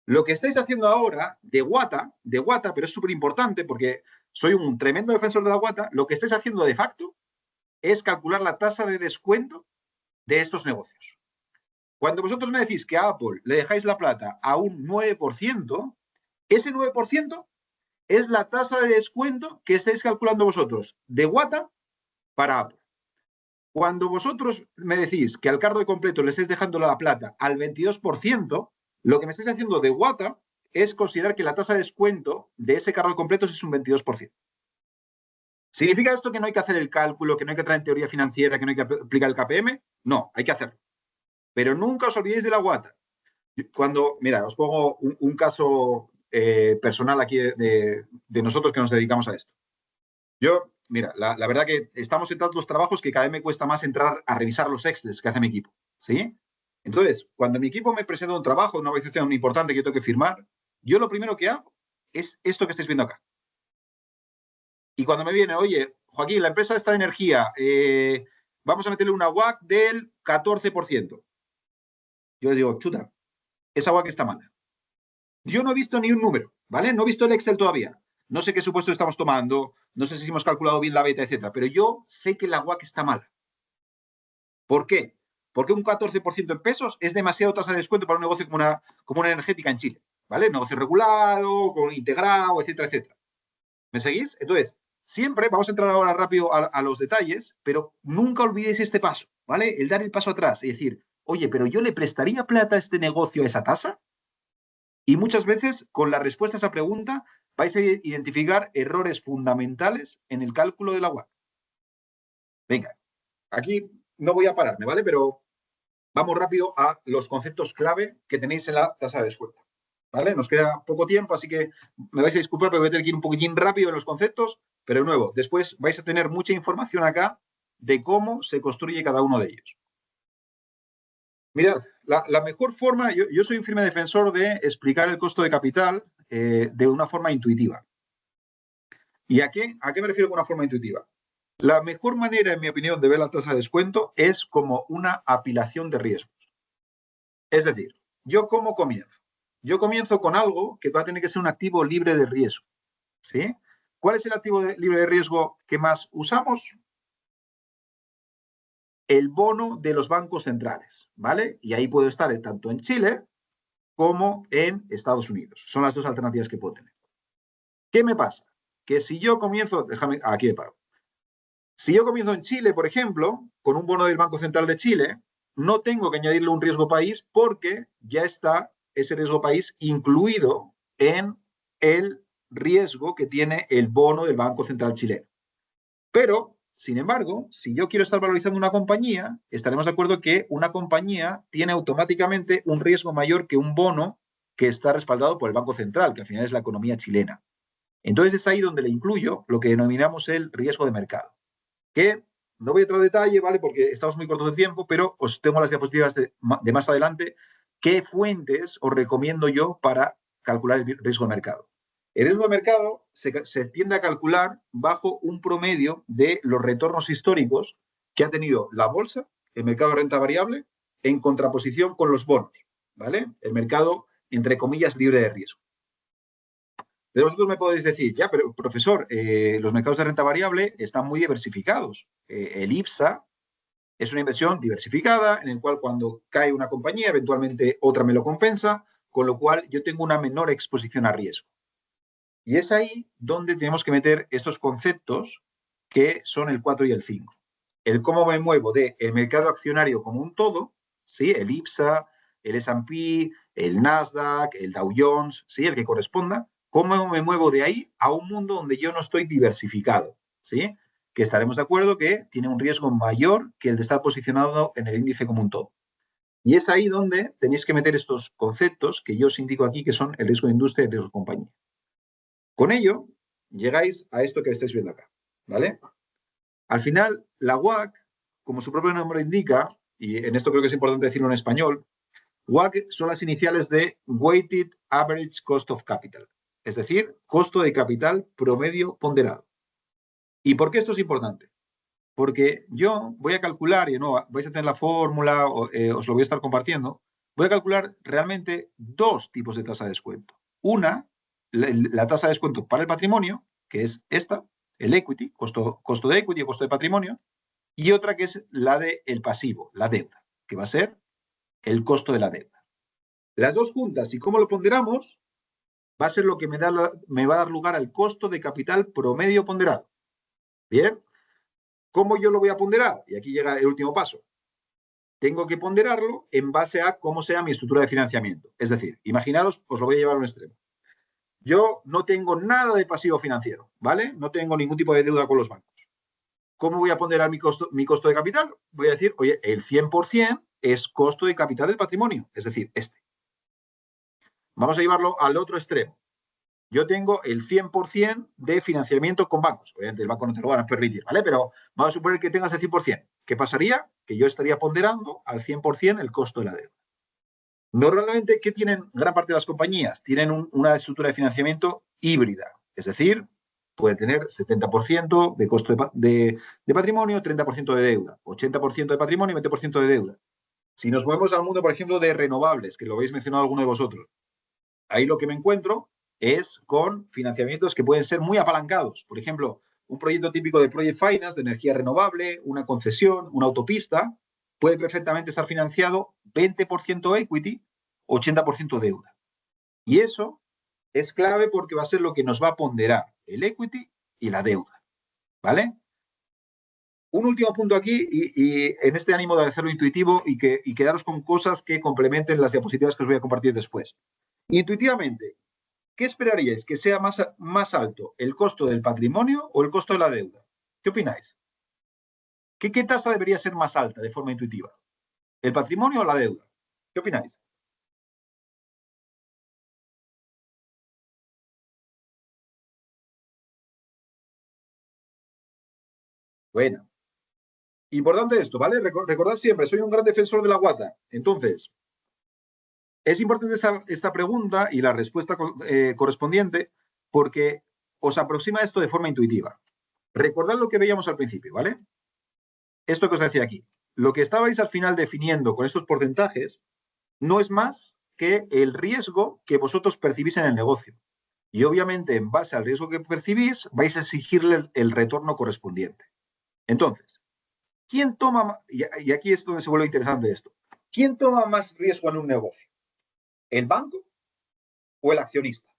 Lo que estáis haciendo ahora de Wata, pero es súper importante porque soy un tremendo defensor de la Wata, lo que estáis haciendo de facto es calcular la tasa de descuento de estos negocios. Cuando vosotros me decís que a Apple le dejáis la plata a un 9%, ese 9% es la tasa de descuento que estáis calculando vosotros de Wata para Apple. Cuando vosotros me decís que al carro de completo le estáis dejando la plata al 22%, lo que me estáis haciendo de Wata es considerar que la tasa de descuento de ese carro de completos es un 22%. ¿Significa esto que no hay que hacer el cálculo, que no hay que traer teoría financiera, que no hay que aplicar el KPM? No, hay que hacerlo. Pero nunca os olvidéis de la Wata. Mira, os pongo un caso personal aquí de nosotros que nos dedicamos a esto. Yo, mira, la verdad que estamos en tantos trabajos que cada vez me cuesta más entrar a revisar los Excels que hace mi equipo, ¿sí? Entonces, cuando mi equipo me presenta un trabajo, una organización importante que yo tengo que firmar, yo lo primero que hago es esto que estáis viendo acá. Y cuando me viene, oye, Joaquín, la empresa está de energía, vamos a meterle una WACC del 14%. Yo le digo, chuta, esa WACC está mala. Yo no he visto ni un número, ¿vale? No he visto el Excel todavía. No sé qué supuesto estamos tomando, no sé si hemos calculado bien la beta, etcétera, pero yo sé que la WACC está mala. ¿Por qué? Porque un 14% en pesos es demasiado tasa de descuento para un negocio como una energética en Chile, ¿vale? Negocio regulado, integrado, etcétera, etcétera. ¿Me seguís? Entonces, siempre, vamos a entrar ahora rápido a los detalles, pero nunca olvidéis este paso, ¿vale? El dar el paso atrás y decir, oye, pero yo le prestaría plata a este negocio a esa tasa. Y muchas veces, con la respuesta a esa pregunta, vais a identificar errores fundamentales en el cálculo de la WACC. Venga, aquí no voy a pararme, ¿vale? Pero vamos rápido a los conceptos clave que tenéis en la tasa de descuento. ¿Vale? Nos queda poco tiempo, así que me vais a disculpar, pero voy a tener que ir un poquitín rápido en los conceptos, pero de nuevo, después vais a tener mucha información acá de cómo se construye cada uno de ellos. Mirad, la mejor forma, yo soy un firme defensor de explicar el costo de capital de una forma intuitiva. ¿Y a qué me refiero con una forma intuitiva? La mejor manera, en mi opinión, de ver la tasa de descuento es como una apilación de riesgos. Es decir, ¿yo cómo comienzo? Yo comienzo con algo que va a tener que ser un activo libre de riesgo. ¿Sí? ¿Cuál es el activo libre de riesgo que más usamos? El bono de los bancos centrales, ¿vale? Y ahí puedo estar tanto en Chile como en Estados Unidos. Son las dos alternativas que puedo tener. ¿Qué me pasa? Que si yo comienzo, aquí me paro. Si yo comienzo en Chile, por ejemplo, con un bono del Banco Central de Chile, no tengo que añadirle un riesgo país porque ya está ese riesgo país incluido en el riesgo que tiene el bono del Banco Central chileno. Pero, sin embargo, si yo quiero estar valorizando una compañía, estaremos de acuerdo que una compañía tiene automáticamente un riesgo mayor que un bono que está respaldado por el Banco Central, que al final es la economía chilena. Entonces es ahí donde le incluyo lo que denominamos el riesgo de mercado, que no voy a entrar en detalle, ¿vale? Porque estamos muy cortos de tiempo, pero os tengo las diapositivas de más adelante. ¿Qué fuentes os recomiendo yo para calcular el riesgo de mercado? El riesgo de mercado se tiende a calcular bajo un promedio de los retornos históricos que ha tenido la bolsa, el mercado de renta variable, en contraposición con los bonos, ¿vale? El mercado, entre comillas, libre de riesgo. Pero vosotros me podéis decir, ya, pero profesor, los mercados de renta variable están muy diversificados. El IPSA es una inversión diversificada en el cual cuando cae una compañía, eventualmente otra me lo compensa, con lo cual yo tengo una menor exposición a riesgo. Y es ahí donde tenemos que meter estos conceptos que son el 4 y el 5. El cómo me muevo del mercado accionario como un todo, ¿sí? El IPSA, el S&P, el Nasdaq, el Dow Jones, ¿sí? El que corresponda. ¿Cómo me muevo de ahí a un mundo donde yo no estoy diversificado? ¿Sí? Que estaremos de acuerdo que tiene un riesgo mayor que el de estar posicionado en el índice como un todo. Y es ahí donde tenéis que meter estos conceptos que yo os indico aquí, que son el riesgo de industria y el riesgo de compañía. Con ello, llegáis a esto que estáis viendo acá, ¿vale? Al final, la WACC, como su propio nombre indica, y en esto creo que es importante decirlo en español, WACC son las iniciales de Weighted Average Cost of Capital, es decir, costo de capital promedio ponderado. ¿Y por qué esto es importante? Porque yo voy a calcular, y no vais a tener la fórmula, os lo voy a estar compartiendo, voy a calcular realmente dos tipos de tasa de descuento. Una, la tasa de descuento para el patrimonio, que es esta, el equity, costo de equity o costo de patrimonio, y otra que es la del pasivo, la deuda, que va a ser el costo de la deuda. Las dos juntas, y cómo lo ponderamos, va a ser lo que me va a dar lugar al costo de capital promedio ponderado. Bien, ¿cómo yo lo voy a ponderar? Y aquí llega el último paso. Tengo que ponderarlo en base a cómo sea mi estructura de financiamiento. Es decir, imaginaros, os lo voy a llevar a un extremo. Yo no tengo nada de pasivo financiero, ¿vale? No tengo ningún tipo de deuda con los bancos. ¿Cómo voy a ponderar mi costo de capital? Voy a decir, oye, el 100% es costo de capital del patrimonio, es decir, este. Vamos a llevarlo al otro extremo. Yo tengo el 100% de financiamiento con bancos. Obviamente el banco no te lo van a permitir, ¿vale? Pero vamos a suponer que tengas el 100%. ¿Qué pasaría? Que yo estaría ponderando al 100% el costo de la deuda. Normalmente, ¿qué tienen gran parte de las compañías? Tienen una estructura de financiamiento híbrida. Es decir, puede tener 70% de costo de patrimonio, 30% de deuda, 80% de patrimonio y 20% de deuda. Si nos movemos al mundo, por ejemplo, de renovables, que lo habéis mencionado alguno de vosotros, ahí lo que me encuentro es con financiamientos que pueden ser muy apalancados. Por ejemplo, un proyecto típico de Project Finance, de energía renovable, una concesión, una autopista, puede perfectamente estar financiado 20% equity, 80% deuda. Y eso es clave porque va a ser lo que nos va a ponderar el equity y la deuda. ¿Vale? Un último punto aquí, y en este ánimo de hacerlo intuitivo y quedaros con cosas que complementen las diapositivas que os voy a compartir después. Intuitivamente, ¿qué esperaríais? ¿Que sea más alto el costo del patrimonio o el costo de la deuda? ¿Qué opináis? ¿Qué tasa debería ser más alta de forma intuitiva? ¿El patrimonio o la deuda? ¿Qué opináis? Bueno, importante esto, ¿vale? Recordad siempre, soy un gran defensor de la guata. Entonces, es importante esta pregunta y la respuesta correspondiente porque os aproxima esto de forma intuitiva. Recordad lo que veíamos al principio, ¿vale? Esto que os decía aquí. Lo que estabais al final definiendo con estos porcentajes no es más que el riesgo que vosotros percibís en el negocio. Y obviamente, en base al riesgo que percibís, vais a exigirle el retorno correspondiente. Entonces, ¿quién toma, y aquí es donde se vuelve interesante esto, ¿quién toma más riesgo en un negocio? ¿El banco o el accionista?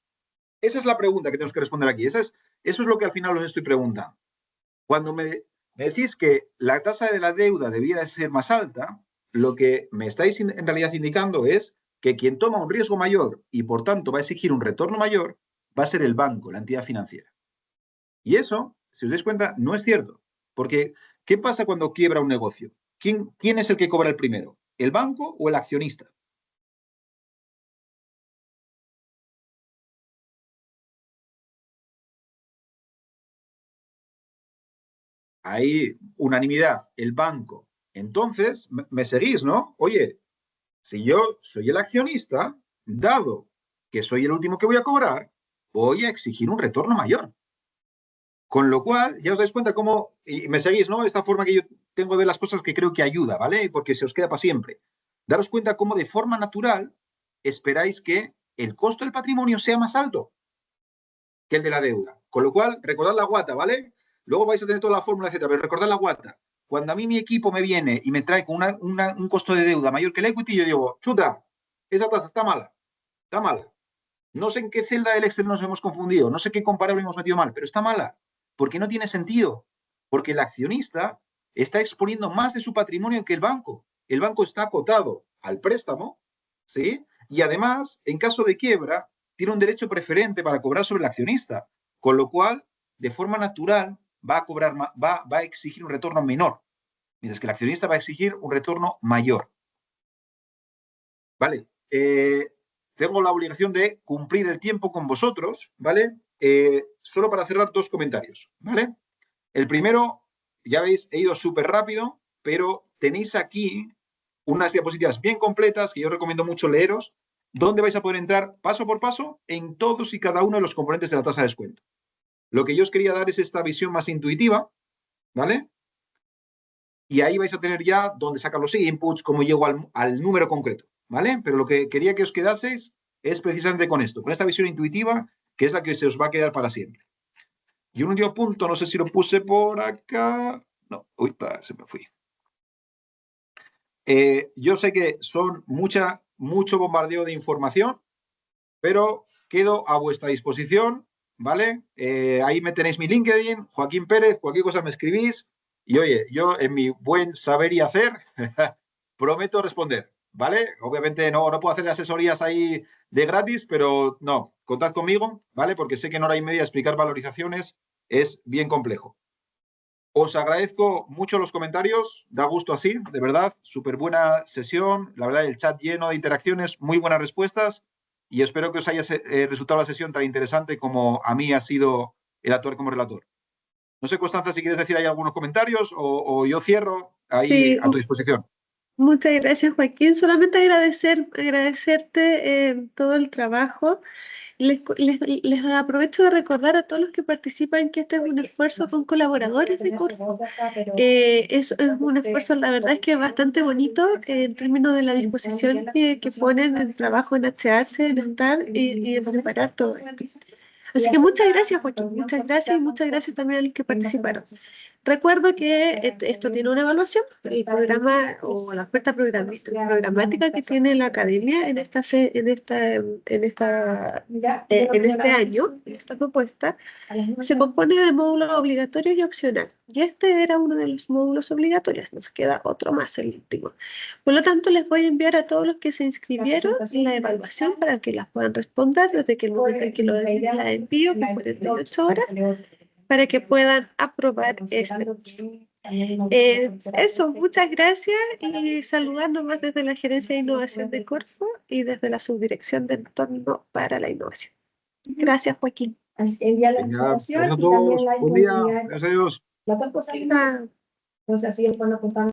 Esa es la pregunta que tenemos que responder aquí. Eso es lo que al final os estoy preguntando. Cuando me decís que la tasa de la deuda debiera ser más alta, lo que me estáis en realidad indicando es que quien toma un riesgo mayor y por tanto va a exigir un retorno mayor va a ser el banco, la entidad financiera. Y eso, si os dais cuenta, no es cierto. Porque, ¿qué pasa cuando quiebra un negocio? ¿Quién es el que cobra el primero? ¿El banco o el accionista? Hay unanimidad, el banco. Entonces, me seguís, ¿no? Oye, si yo soy el accionista, dado que soy el último que voy a cobrar, voy a exigir un retorno mayor. Con lo cual, ya os dais cuenta cómo, y me seguís, ¿no? Esta forma que yo tengo de ver las cosas que creo que ayuda, ¿vale? Porque se os queda para siempre. Daros cuenta cómo de forma natural esperáis que el costo del patrimonio sea más alto que el de la deuda. Con lo cual, recordad la guata, ¿vale? Luego vais a tener toda la fórmula, etcétera, pero recordad la guata. Cuando a mí mi equipo me viene y me trae con un costo de deuda mayor que el equity, yo digo, chuta, esa tasa está mala, está mala. No sé en qué celda del Excel nos hemos confundido, no sé qué comparable hemos metido mal, pero está mala, porque no tiene sentido, porque el accionista está exponiendo más de su patrimonio que el banco. El banco está acotado al préstamo, ¿sí? Y además, en caso de quiebra, tiene un derecho preferente para cobrar sobre el accionista, con lo cual, de forma natural, va a exigir un retorno menor, mientras que el accionista va a exigir un retorno mayor. Vale, tengo la obligación de cumplir el tiempo con vosotros, ¿vale? Solo para cerrar dos comentarios, ¿vale? El primero, ya veis, he ido súper rápido, pero tenéis aquí unas diapositivas bien completas, que yo recomiendo mucho leeros, donde vais a poder entrar paso por paso en todos y cada uno de los componentes de la tasa de descuento. Lo que yo os quería dar es esta visión más intuitiva, ¿vale? Y ahí vais a tener ya dónde sacar los inputs, cómo llego al número concreto, ¿vale? Pero lo que quería que os quedaseis es precisamente con esto, con esta visión intuitiva, que es la que se os va a quedar para siempre. Y un último punto, no sé si lo puse por acá. No, uy, se me fui. Yo sé que son mucho bombardeo de información, pero quedo a vuestra disposición, ¿vale? Ahí me tenéis mi LinkedIn, Joaquín Pérez, cualquier cosa me escribís. Y oye, yo en mi buen saber y hacer, prometo responder, ¿vale? Obviamente no puedo hacer asesorías ahí de gratis, pero no, contad conmigo, ¿vale? Porque sé que en hora y media explicar valorizaciones es bien complejo. Os agradezco mucho los comentarios, da gusto así, de verdad, súper buena sesión, la verdad el chat lleno de interacciones, muy buenas respuestas y espero que os haya resultado la sesión tan interesante como a mí ha sido el actuar como relator. No sé, Constanza, si quieres decir ahí algunos comentarios o yo cierro ahí Sí, a tu disposición. muchas gracias, Joaquín. Solamente agradecerte todo el trabajo. Les aprovecho de recordar a todos los que participan que este es un esfuerzo con colaboradores de Corfo. Es un esfuerzo, la verdad es que bastante bonito en términos de la disposición que ponen en trabajo en HH, en estar y en preparar todo esto. Así que muchas gracias, Joaquín, muchas gracias y muchas gracias también a los que participaron. Recuerdo que esto tiene una evaluación, el programa o la oferta programática que tiene la academia en este año, en esta propuesta, se compone de módulos obligatorios y opcional. Y este era uno de los módulos obligatorios, nos queda otro más, el último. Por lo tanto, les voy a enviar a todos los que se inscribieron la evaluación para que las puedan responder desde que el momento en que la envío, que 48 horas, para que puedan aprobar este curso. Eso, muchas gracias y saludar nomás desde la Gerencia de Innovación de Corfo y desde la Subdirección de Entorno para la Innovación. Gracias, Joaquín. Venga, gracias a todos. Buen día. Adiós, adiós. Ah. Entonces así es cuando contamos.